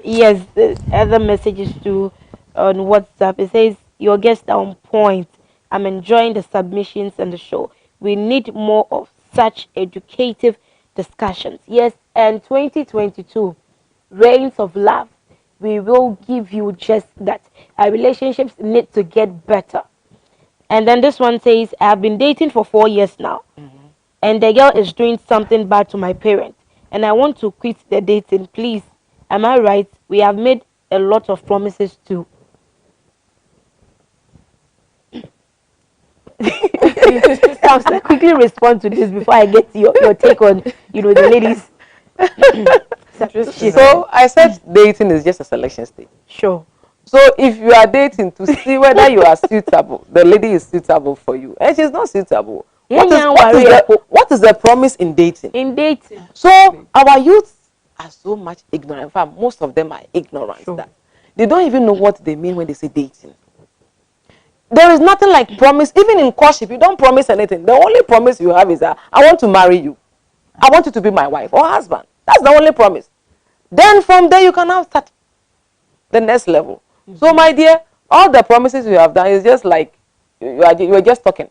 Yes, the other messages too on WhatsApp. It says, your guests are on point. I'm enjoying the submissions and the show. We need more of such educative discussions. Yes, and 2022, Reigns of Love, we will give you just that. Our relationships need to get better. And then this one says, I've been dating for 4 years now. And the girl is doing something bad to my parents. And I want to quit the dating. Please, am I right? We have made a lot of promises too. I was like, quickly respond to this before I get your take on, the ladies. So I said dating is just a selection stage. Sure. So if you are dating to see whether you are suitable, the lady is suitable for you, and she's not suitable. What is the promise in dating? In dating. So our youths are so much ignorant. In fact, most of them are ignorant that they don't even know what they mean when they say dating. There is nothing like promise. Even in courtship, you don't promise anything. The only promise you have is that I want to marry you. I want you to be my wife or husband. That's the only promise. Then from there you can now start the next level. So my dear, all the promises you have done is just like you are just talking.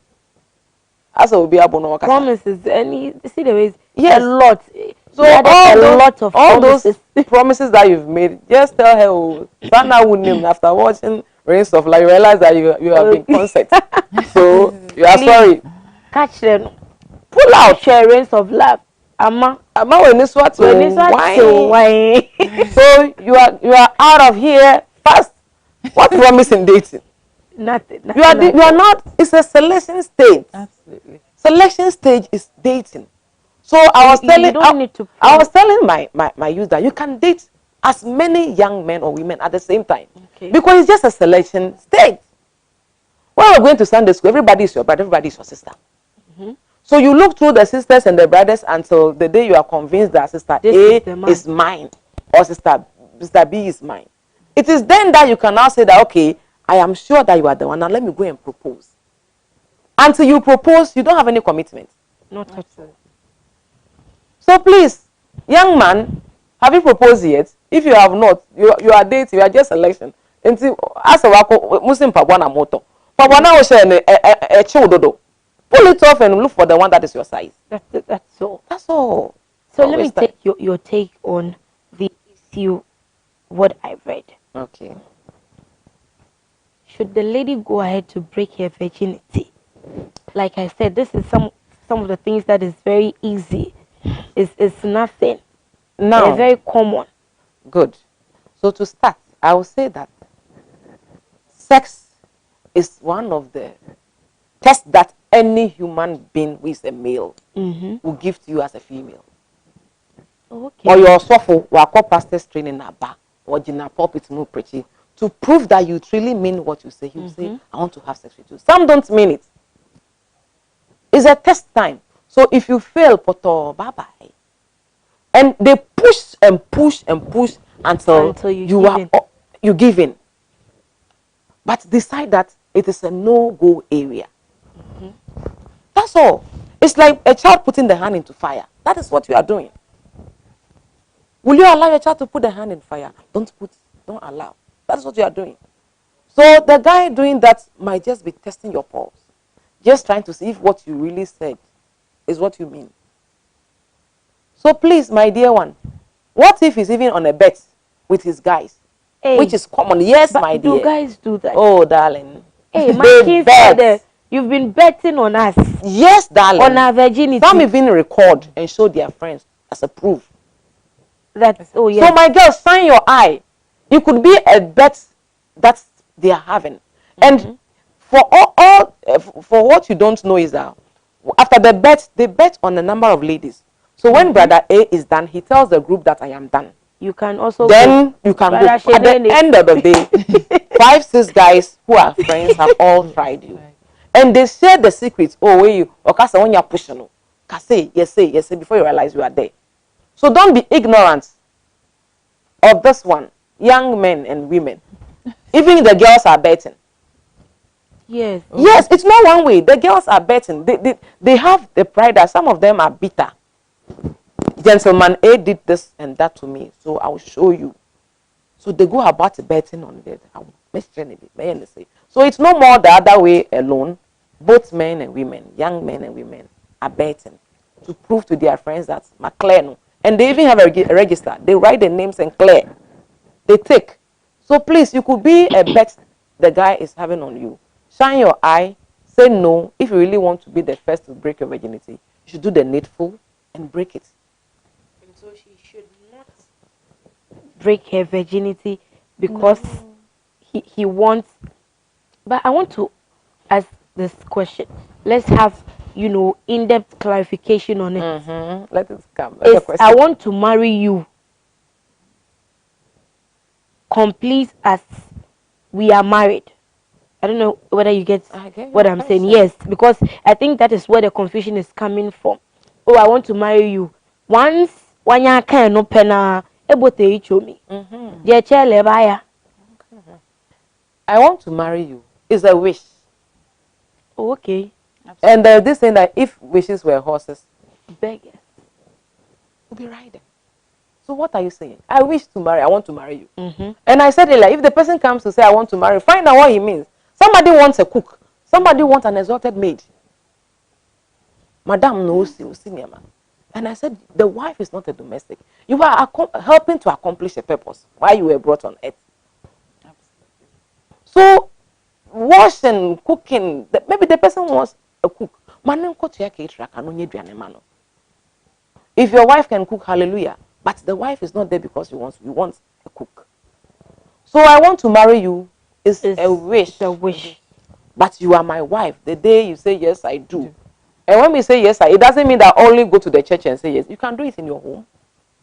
Promises, and you see there is a lot. So all those promises that you've made, just tell her, oh, Sana would name after watching Reigns of Love, you realize that you have been consent. So you are sorry. Catch them. Pull out. Share Reigns of Love. Ama when this what wine. So you are out of here fast. What promise in dating? Nothing. You are not. It's a selection stage. Absolutely. Selection stage is dating. So I was telling my youth that you can date as many young men or women at the same time. Because it's just a selection stage. When we're going to Sunday school, everybody is your brother, everybody is your sister. So you look through the sisters and the brothers until the day you are convinced that sister A is mine or sister B is mine. It is then that you can now say that, okay, I am sure that you are the one. Now let me go and propose. Until you propose, you don't have any commitment. Not at all. So please, young man, have you proposed yet? If you have not, you are dating, you are just selection. Nti asa wako musim pabwa na moto. Pabwa na o share a chill. Pull it off and look for the one that is your size. That's all. That's all. So let me take your take on the issue, what I read. Okay. Should the lady go ahead to break her virginity? Like I said, this is some of the things that is very easy. It's nothing. Now, they're very common. Good. So to start, I will say that sex is one of the tests that any human being who is a male will give to you as a female. Okay. Or your soulful, or pastor's training aba, or jina pulpit mu preaching to prove that you truly mean what you say. You say, I want to have sex with you. Some don't mean it. It's a test time. So if you fail, poto, bye-bye. And they push and push and push until you give in. But decide that it is a no-go area. That's all. It's like a child putting the hand into fire. That is what you are doing. Will you allow your child to put the hand in fire? Don't allow. That's what you are doing. So the guy doing that might just be testing your pulse. Just trying to see if what you really said is what you mean. So please, my dear one, what if he's even on a bet with his guys? Hey, which is common. Yes, my dear. Do guys do that? Oh, darling. Hey, my kids said you've been betting on us. Yes, darling. On our virginity. Some even record and show their friends as a proof. Yes. So my girl, shine your eye. It could be a bet that they are having. And for for what you don't know is that after the bet, they bet on a number of ladies. So when brother A is done, he tells the group that I am done. You can also you can go. At the end of the day, 5, 6 guys who are friends have all tried you. And they share the secrets. Oh, where you when you're pushing, say before you realize you are there. So don't be ignorant of this one, young men and women. Even the girls are betting. Yes. Yes, it's not one way. The girls are betting. They have the pride that some of them are bitter. Gentleman A did this and that to me, so I will show you. So they go about betting on it. So it's no more the other way alone. Both men and women, young men and women, are betting to prove to their friends that McLean. And they even have a register. They write the names and clear. They take. So please, you could be a bet the guy is having on you. Shine your eye. Say no. If you really want to be the first to break your virginity, you should do the needful and break it. And so she should not break her virginity because he wants. But I want to ask this question. Let's have, in-depth clarification on it. Let it come. I want to marry you. Complete as we are married. I don't know whether you get what I'm saying. Yes, because I think that is where the confusion is coming from. Oh, I want to marry you. Once when you can no pena ebote ichomi. I want to marry you. It's a wish. Oh, okay. Absolutely. And there's this saying that if wishes were horses, beggars would be riding. So what are you saying? I wish to marry. I want to marry you. And I said, if the person comes to say I want to marry, find out what he means. Somebody wants a cook. Somebody wants an exalted maid. Madam knows you, senior man. And I said, the wife is not a domestic. You are helping to accomplish a purpose. Why you were brought on earth. So, washing, cooking, maybe the person wants a cook. If your wife can cook, hallelujah. But the wife is not there because you want a cook. So I want to marry you is a wish. A wish. But you are my wife. The day you say yes, I do. And when we say yes, it doesn't mean that only go to the church and say yes. You can do it in your home.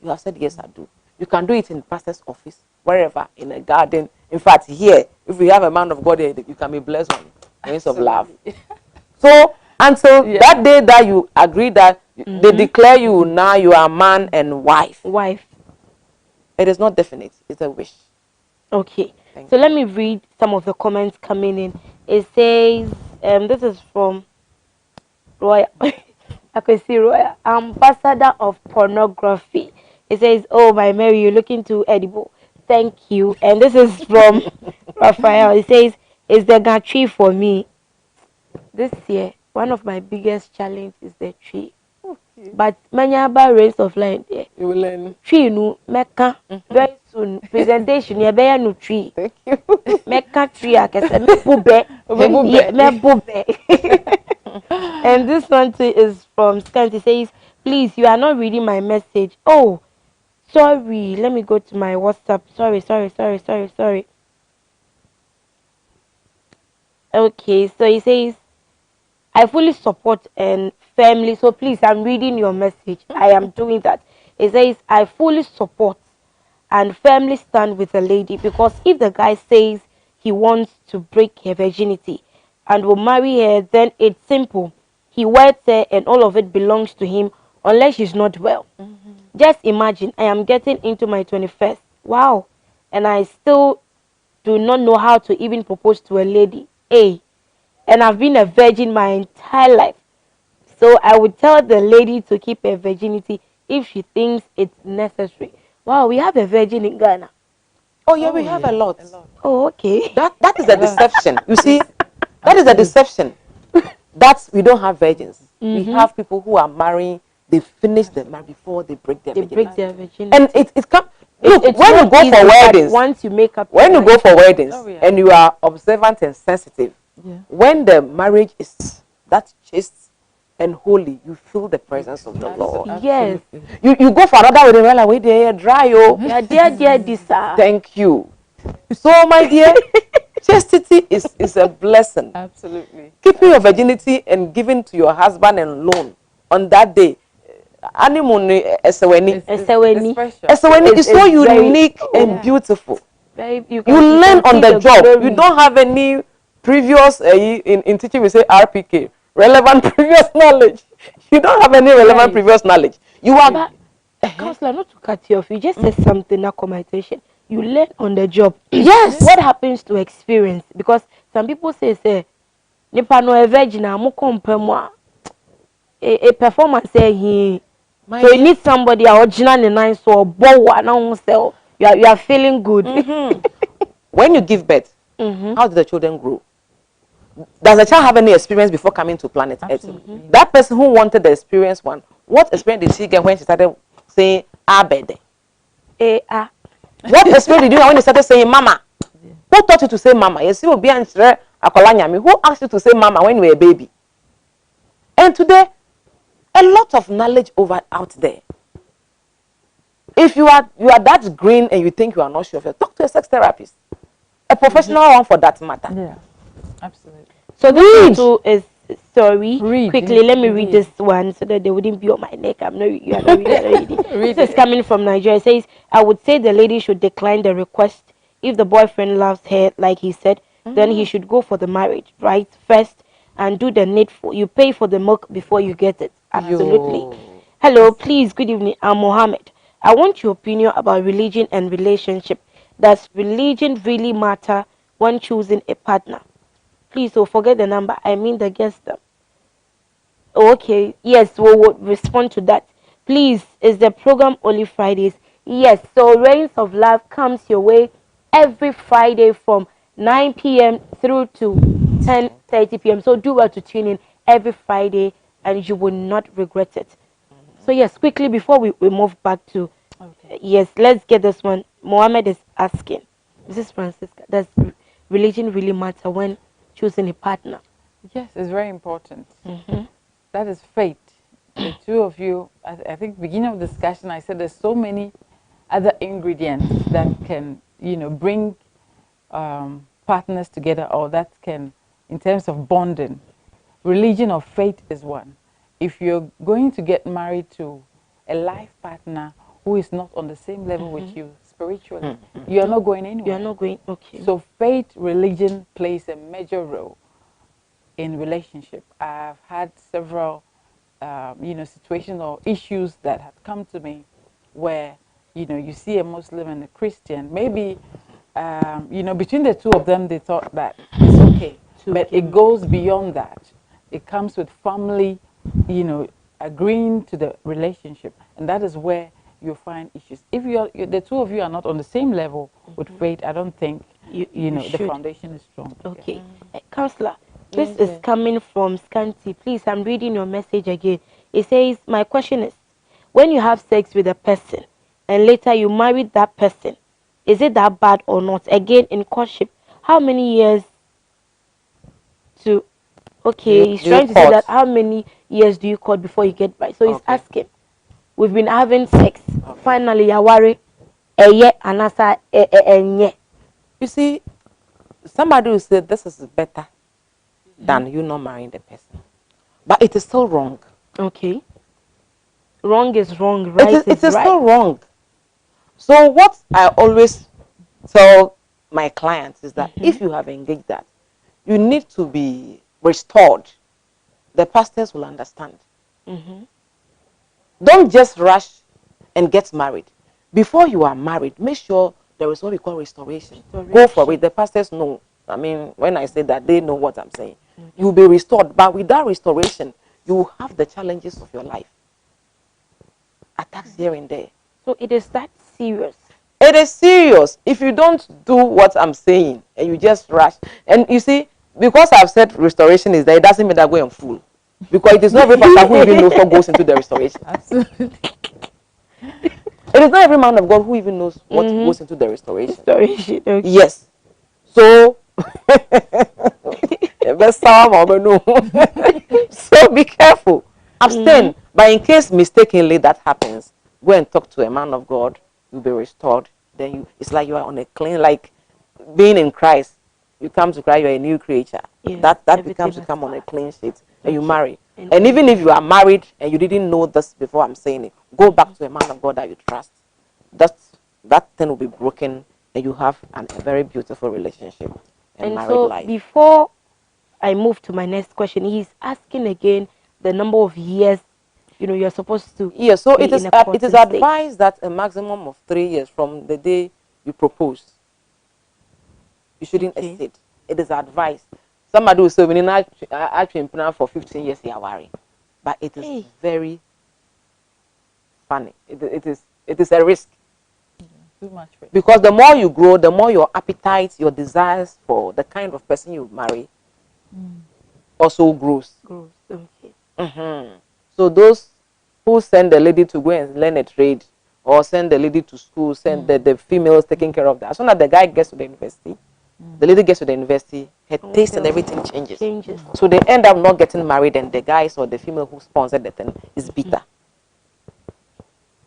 You have said yes, I do. You can do it in pastor's office, wherever, in a garden. In fact, here, if we have a man of God here, you can be blessed on means of love. So until that day that you agree that they declare you now you are man and wife. It is not definite. It's a wish. Okay. So let me read some of the comments coming in. It says, this is from Roy. I can see Roy, ambassador of pornography. It says, oh, my Mary, you're looking too edible. Thank you. And this is from Raphael, he says, is the ga tree for me? This year, one of my biggest challenge is the tree. Okay. But many other rays of light there. You will learn. Tree no meka very soon. Presentation you be no tree. Thank you. Meka tree akese me bube. Me bube. And this one too is from Stent. He says, please, you are not reading my message. Oh, sorry. Let me go to my WhatsApp. Sorry. Okay, so he says, I fully support and firmly. So please, I'm reading your message. I am doing that. It says, I fully support and firmly stand with the lady, because if the guy says he wants to break her virginity and will marry her, then it's simple. He weds her and all of it belongs to him unless she's not well. Just imagine, I am getting into my 21st. Wow. And I still do not know how to even propose to a lady. Hey. And I've been a virgin my entire life. So I would tell the lady to keep her virginity if she thinks it's necessary. Wow, we have a virgin in Ghana. Oh yeah, we have a lot. Oh, okay. That is a deception. You see, that is a deception. That's we don't have virgins. We have people who are marrying. They finish the marriage before they break their virginity. Break their virginity. And it comes. Look, it's when you not go easy, for but weddings, once you make up, when you go for weddings, and you are observant and sensitive, Yeah. when the marriage is that chaste and holy, you feel the presence of the Lord. yes, You go for another wedding, well, wait there, dry, oh. yeah, dear, this. Thank you. So, my dear, chastity is a blessing. Absolutely. Keeping your virginity and giving to your husband and loan on that day. Animuni Eseweni. Eseweni. Eseweni is so unique and yeah. beautiful. You learn on the job. glory. You don't have any previous in teaching. We say RPK, relevant previous knowledge. You don't have any relevant previous knowledge. You are. But, counselor, not to cut you off. You just said something that caught my attention. You learn on the job. Yes. What happens to experience? Because some people say, nipa no a virgin, mo compare mo a performance say he. So you need somebody original and nice or bow and you are feeling good. When you give birth, how do the children grow? Does the child have any experience before coming to planet Earth? That person who wanted the experience one, what experience did she get when she started saying abede? What experience did you have when you started saying mama? Who taught you to say mama? You see, who asked you to say mama when you were a baby? And today, a lot of knowledge out there. If you are that green and you think you are not sure of it, talk to a sex therapist, a professional one for that matter. Yeah, absolutely. So this too is sorry. Read. Quickly, let me read this one so that they wouldn't be on my neck. I'm not. You are not reading. This is coming from Nigeria. It says, I would say the lady should decline the request if the boyfriend loves her, like he said. Then he should go for the marriage, right? First, and do the needful. You pay for the milk before you get it. Absolutely. Hello, please. Good evening. I'm Mohammed. I want your opinion about religion and relationship. Does religion really matter when choosing a partner? Please, so forget the number. I mean the guest. Okay. Yes, we will respond to that. Please, is the program only Fridays? Yes. So Reigns of Love comes your way every Friday from 9 p.m. through to 10:30 p.m. So do well to tune in every Friday and you will not regret it. So yes, quickly before we move back to yes, let's get this one. Mohammed is asking, Mrs. Francisca, does religion really matter when choosing a partner? Yes, it's very important. That is faith. The two of you, I think beginning of discussion, I said there's so many other ingredients that can, bring partners together, or that can, in terms of bonding. Religion or faith is one. If you're going to get married to a life partner who is not on the same level with you spiritually, you are not going anywhere. You are not going, okay. So faith, religion plays a major role in relationship. I've had several, situations or issues that have come to me where, you see a Muslim and a Christian. Maybe, between the two of them, they thought that it's okay. But it goes beyond that. It comes with family, agreeing to the relationship. And that is where you find issues. If the two of you are not on the same level with faith, I don't think you know, the should. foundation is strong. Okay. Counselor, this Yes, is dear. coming from Scanty. Please, I'm reading your message again. It says, my question is, when you have sex with a person and later you marry that person, is it that bad or not? Again, in courtship, how many years to... Okay, he's Do you trying to say that court? how many years do you court before you get married? So he's Okay. asking, we've been having sex. Okay. Finally, you worry. Eye anasa enye. You see, somebody will say this is better than you not marrying the person, but it is still wrong. Okay. Wrong is wrong, It right is. is It is right. still wrong. So what I always tell my clients is that if you have engaged that, you need to be restored. The pastors will understand. Don't just rush and get married. Before you are married, make sure there is what we call restoration. Go for it. The pastors know. I mean, when I say that, they know what I'm saying. You'll be restored. But without restoration, you will have the challenges of your life. Attacks here and there. So it is that serious. It is serious. If you don't do what I'm saying and you just rush, and you see, because I've said restoration is there, it doesn't mean that going full. Because it is not every pastor who even knows what goes into the restoration. Absolutely. It is not every man of God who even knows what goes into the restoration. Restoration. Okay. Yes. So, so be careful. Abstain. But in case mistakenly that happens, go and talk to a man of God. You'll be restored. Then it's like you are on a clean, like being in Christ. You come to Christ, you're a new creature. Yes, That becomes to has come on a passed. clean sheet, and you Okay. marry. And And you even if you are married and you didn't know this before I'm saying it, go back to a man of God that you trust. That thing will be broken, and you have a very beautiful relationship and married so life. before I move to my next question, he's asking again the number of years, you're supposed to Yeah, so be it in is a it is courting stage. advised that a maximum of 3 years from the day you propose. You shouldn't Okay. exceed. It is advised. Somebody will say, "We need actually plan for 15 years." You are worried, but it is Hey. very funny. It is a risk Too much for it. because the more you grow, the more your appetite, your desires for the kind of person you marry also grows. Gross. Okay. So those who send the lady to go and learn a trade, or send the lady to school, send the females taking care of that. As soon as the guy gets to the university, the lady gets to the university, her taste and everything changes. Changes. So they end up not getting married, and the guys or the female who sponsored the thing is bitter.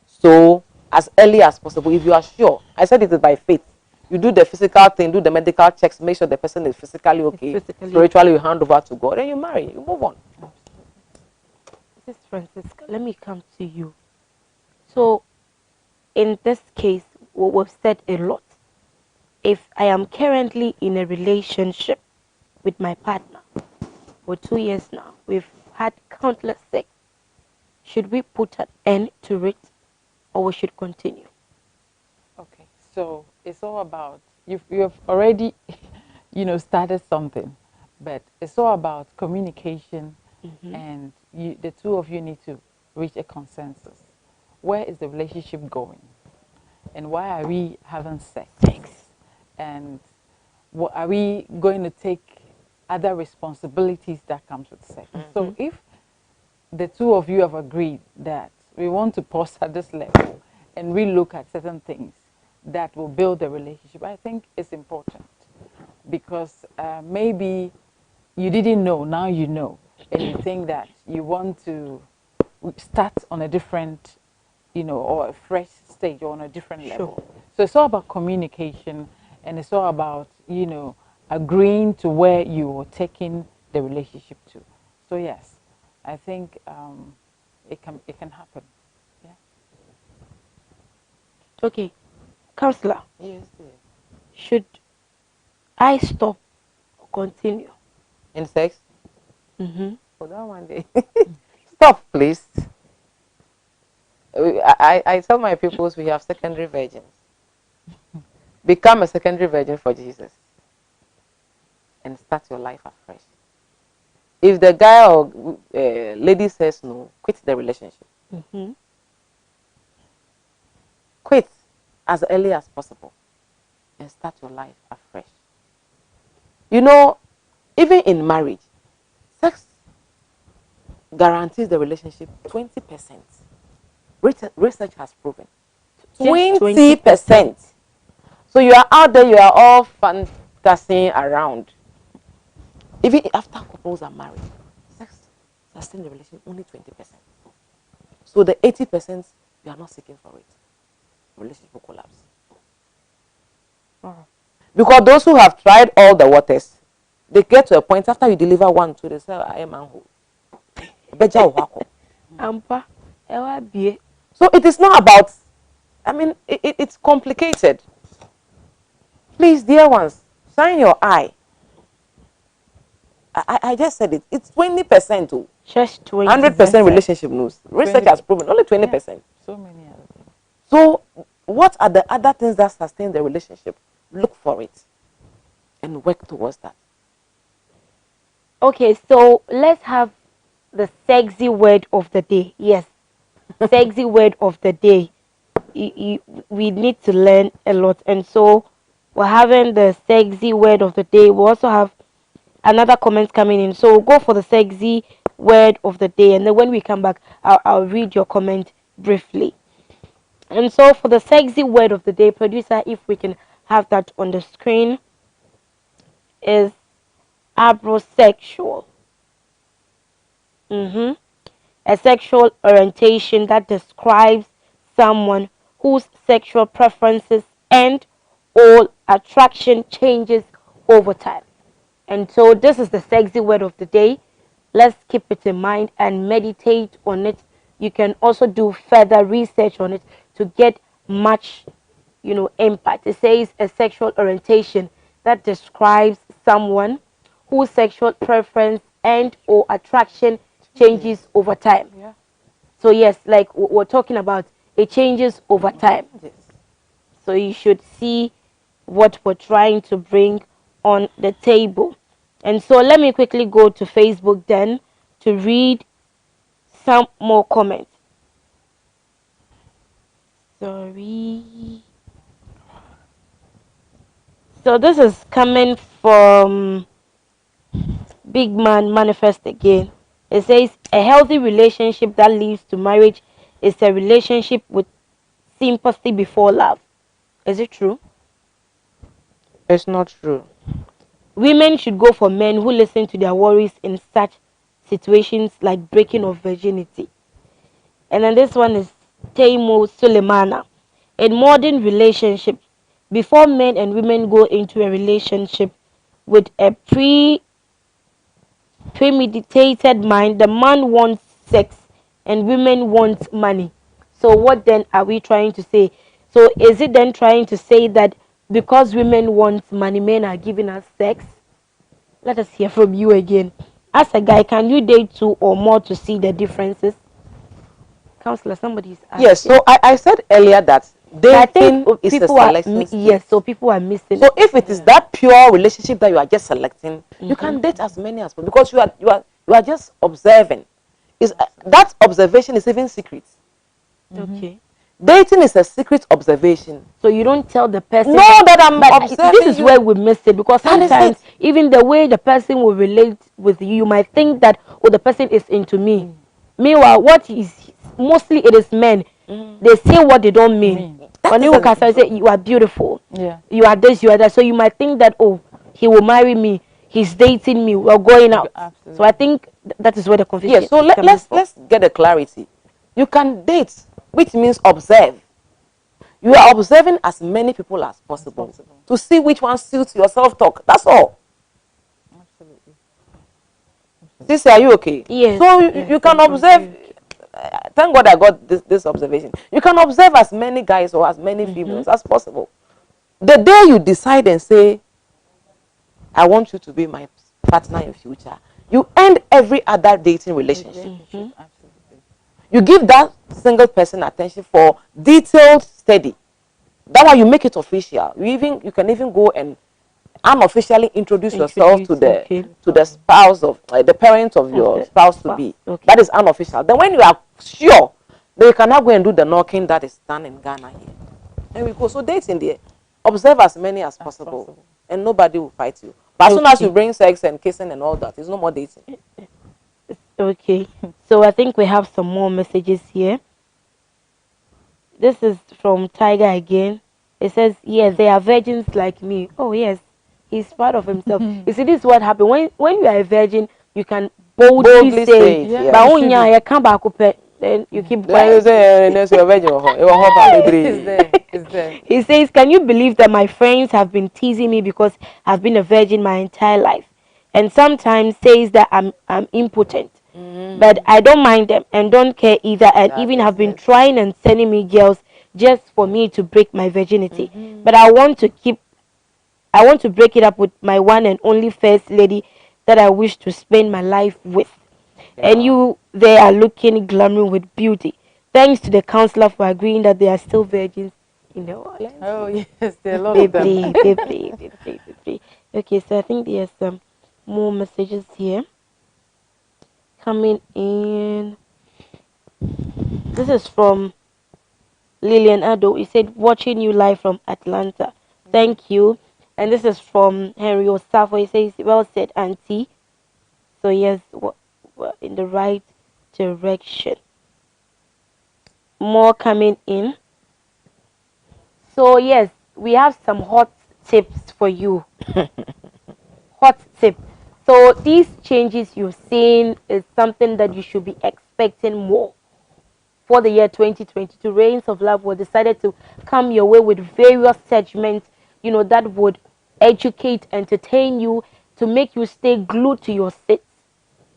So as early as possible, if you are sure, I said it is by faith. You do the physical thing, do the medical checks, make sure the person is physically okay, spiritually you hand over to God, and you marry, you move on. This is Francisca. Let me come to you. So in this case, what we've said a lot. If I am currently in a relationship with my partner for 2 years now, we've had countless sex. Should we put an end to it, or we should continue? Okay, so it's all about you've already, started something, but it's all about communication, and the two of you need to reach a consensus. Where is the relationship going, and why are we having sex? And what are we going to take other responsibilities that comes with sex? So if the two of you have agreed that we want to pause at this level and relook at certain things that will build the relationship, I think it's important, because maybe you didn't know, now you know, and you think that you want to start on a different, or a fresh stage, or on a different level. So it's all about communication, and it's all about, agreeing to where you're taking the relationship to. So yes, I think it can happen. Yeah. Okay, counselor, Yes, should I stop or continue? in sex. Mm-hmm. Hold on one day. Stop, please. I tell my pupils we have secondary virgins. Become a secondary virgin for Jesus and start your life afresh. If the guy or lady says no, quit the relationship. Quit as early as possible and start your life afresh. You know, even in marriage, sex guarantees the relationship 20%. Research has proven. Just 20%. So you are out there, you are all fantasizing around. Even after couples are married, sex sustains the relationship only 20%. So the 80%, you are not seeking for it. Relationship will collapse. Because those who have tried all the waters, they get to a point after you deliver 1, 2, they say, I am unwhole. Ampa, ewa bie. So it is not about, I mean, it's complicated. Please, dear ones, shine your eye. I just said it. It's 20% too. Just 20%. 100% relationship knows. Research has proven only 20%. Yeah. So many other things. So what are the other things that sustain the relationship? Look for it and work towards that. Okay, so let's have the sexy word of the day. Yes, sexy word of the day. We need to learn a lot, and so we're having the sexy word of the day. We also have another comment coming in, so we'll go for the sexy word of the day, and then when we come back, I'll read your comment briefly. And so for the sexy word of the day, producer, if we can have that on the screen, is abrosexual. A sexual orientation that describes someone whose sexual preferences and or attraction changes over time. And so this is the sexy word of the day. Let's keep it in mind and meditate on it. You can also do further research on it to get much, impact. It says a sexual orientation that describes someone whose sexual preference and or attraction changes over time. Yeah. So yes, like we're talking about, it changes over time. Yes. So you should see what we're trying to bring on the table. And so let me quickly go to Facebook then to read some more comments. Sorry. So this is coming from Big Man Manifest Again. It says a healthy relationship that leads to marriage is a relationship with sympathy before love. Is it true? It's not true. Women should go for men who listen to their worries in such situations like breaking of virginity. And then this one is Taimo Sulemana. In modern relationships, before men and women go into a relationship with a premeditated mind, the man wants sex and women want money. So what then are we trying to say? So is it then trying to say that because women want money, men are giving us sex? Let us hear from you again. As a guy, can you date 2 or more to see the differences? Counselor, somebody's asking. Yes, so I said earlier that I dating think is a people are selection skill. yes, so people are missing. So if it is that pure relationship that you are just selecting, you can date as many as possible because you are just observing. Is that observation is even secret. Okay. Dating is a secret observation. So you don't tell the person. No, that I'm but observing. This is where we miss it because That is sometimes it. even the way the person will relate with you, you might think that the person is into me. Meanwhile, what is mostly it is men. They say what they don't mean. When you can say you are beautiful, you are this, you are that. So you might think that he will marry me. He's dating me. We're going out. Absolutely. So I think that is where the confusion. Yes. So let's get a clarity. You can date, which means observe. You are observing as many people as possible to see which one suits your self-talk. That's all. Absolutely. Sissy, are you okay? Yes. So Yes, you can observe. Thank God I got this observation. You can observe as many guys or as many females as possible. The day you decide and say, I want you to be my partner in future, you end every other dating relationship. Absolutely. You give that single person attention for detailed study. That way you make it official. You can even go and unofficially introduce yourself to the spouse of the parent of your spouse to be. Okay. That is unofficial. Then when you are sure, then you cannot go and do the knocking that is done in Ghana here. There we go. So dating there. Observe as many as possible, and nobody will fight you. But as soon as you bring sex and kissing and all that, it's no more dating. Okay. So I think we have some more messages here. This is from Tiger again. It says, yes, they are virgins like me. Oh, yes. He's proud of himself. You see, this is what happened. When you are a virgin, you can boldly say, it, yeah. but when you come back, then you keep quiet. It's there. He says, can you believe that my friends have been teasing me because I've been a virgin my entire life? And sometimes says that I'm impotent. But I don't mind them and don't care either, and even have been trying and sending me girls just for me to break my virginity. But I want to break it up with my one and only first lady that I wish to spend my life with. And you, they are looking glamour with beauty. Thanks to the counselor for agreeing that they are still virgins in the world. Oh yes, there are a lot of them. Okay, so I think there's some more messages here coming in. This is from Lillian Ado. He said, watching you live from Atlanta. Thank you. And this is from Henry Osafo. He says, well said, Auntie. So yes, we're in the right direction. More coming in. So yes, we have some hot tips for you. Hot tip. So these changes you're seeing is something that you should be expecting more. For the year 2022, Reigns of Love was decided to come your way with various segments, that would educate, entertain you, to make you stay glued to your seats,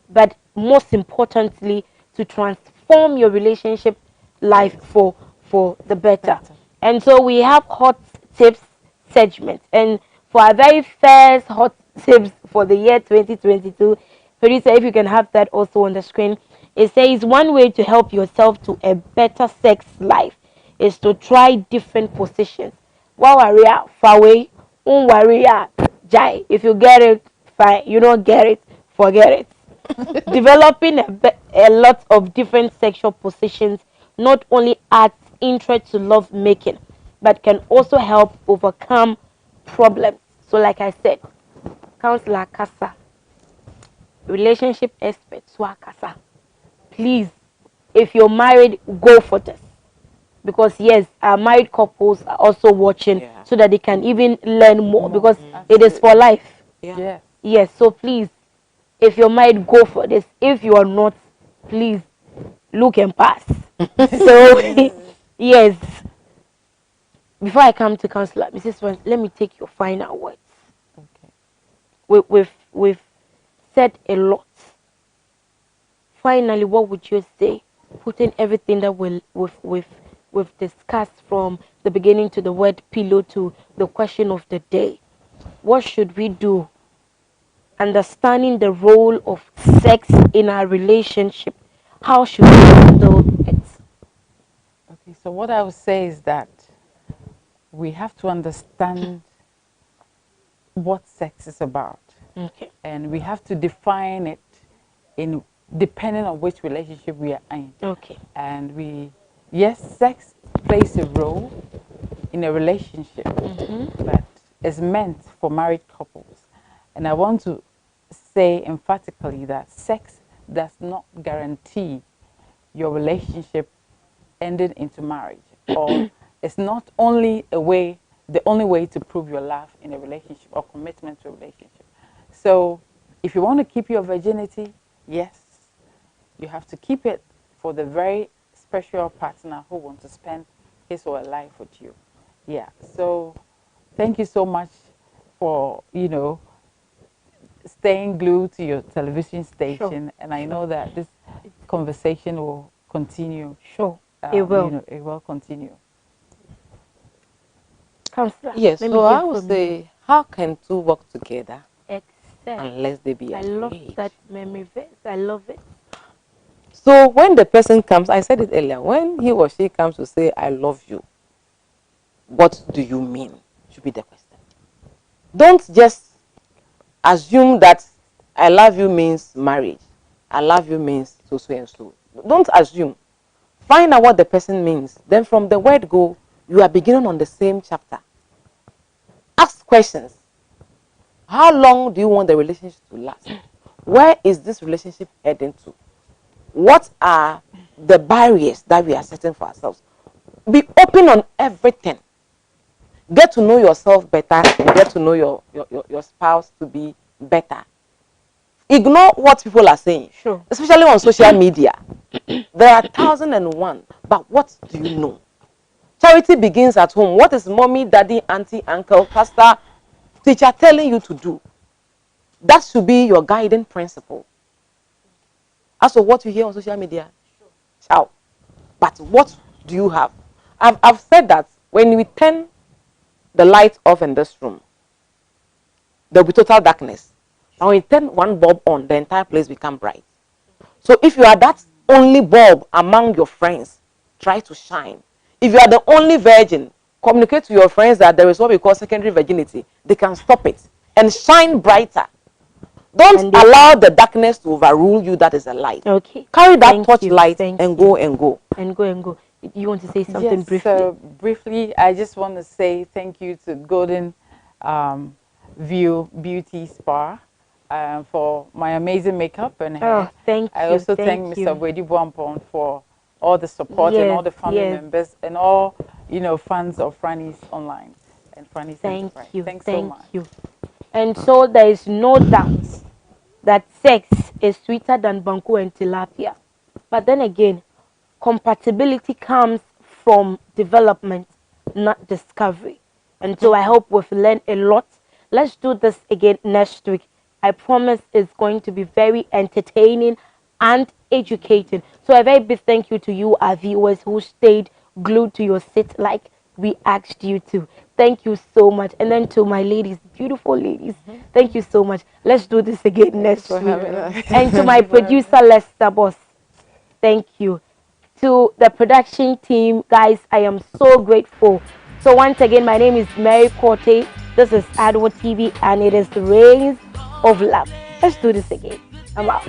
but most importantly, to transform your relationship life for the better. And so we have hot tips segment, and for our very first hot tips for the year 2022, producer, if you can have that also on the screen. It says one way to help yourself to a better sex life is to try different positions. Wawaria, fawe, unwaria, jai. If you get it, fine. You don't get it, forget it. Developing a lot of different sexual positions not only adds interest to love making, but can also help overcome problems. So, like I said, counselor Kasa, relationship expert Swakasa. Please, if you're married, go for this, because yes, our married couples are also watching, so that they can even learn more, because it is for life. Yes, so please, if you're married, go for this. If you are not, please look and pass. So yes, before I come to counselor Mrs. Swans, let me take your final words. We've said a lot. Finally, what would you say, putting everything that we've discussed from the beginning to the word pillow to the question of the day? What should we do? Understanding the role of sex in our relationship. How should we handle it? Okay, so what I would say is that we have to understand what sex is about. Okay. And we have to define it in depending on which relationship we are in. Okay. And yes, sex plays a role in a relationship, but it's meant for married couples. And I want to say emphatically that sex does not guarantee your relationship ending into marriage, or it's not only the only way to prove your love in a relationship or commitment to a relationship. So if you want to keep your virginity, yes, you have to keep it for the very special partner who wants to spend his or her life with you. Yeah. So thank you so much for, staying glued to your television station. Sure. And I know that this conversation will continue. Sure. It will. It will continue. Counselor, yes, so I would say, how can two work together? Except, unless they be I love that memory verse. I love it. So when the person comes, I said it earlier, when he or she comes to say, I love you, what do you mean? Should be the question. Don't just assume that I love you means marriage. I love you means so and so. Don't assume. Find out what the person means. Then from the word go, you are beginning on the same chapter. questions. How long do you want the relationship to last? Where is this relationship heading to? What are the barriers that we are setting for ourselves? Be open on everything. Get to know yourself better and get to know your spouse to be better. Ignore what people are saying, Sure. especially on social media. There are 1,001, but what do you know? Charity begins at home. What is mommy, daddy, auntie, uncle, pastor, teacher telling you to do? That should be your guiding principle. As for what you hear on social media, ciao. But what do you have? I've said that when we turn the light off in this room, there will be total darkness. And when you turn one bulb on, the entire place becomes bright. So if you are that only bulb among your friends, try to shine. If you are the only virgin, communicate to your friends that there is what we call secondary virginity. They can stop it and shine brighter. Don't allow the darkness to overrule you. That is a light. Okay. Carry that torch light and go. And go. You want to say something Yes, briefly? So briefly, I just want to say thank you to Golden View Beauty Spa for my amazing makeup and hair. Oh, thank you. I also thank Mr. Wedi Buampon for all the support and all the family members and all fans of Franny's Online and Franny's Enterprise. Thanks so much. Thank you. And so there is no doubt that sex is sweeter than banku and tilapia. But then again, compatibility comes from development, not discovery. And so I hope we've learned a lot. Let's do this again next week. I promise it's going to be very entertaining and educating. So a very big thank you to you, our viewers, who stayed glued to your seat like we asked you to. Thank you so much. And then to my ladies, beautiful ladies, thank you so much. Let's do this again next week. And to my producer, Lester Boss, thank you. To the production team, guys, I am so grateful. So once again, my name is Mary Quartey. This is Adwo TV, and it is the Rays of Love. Let's do this again. I'm out.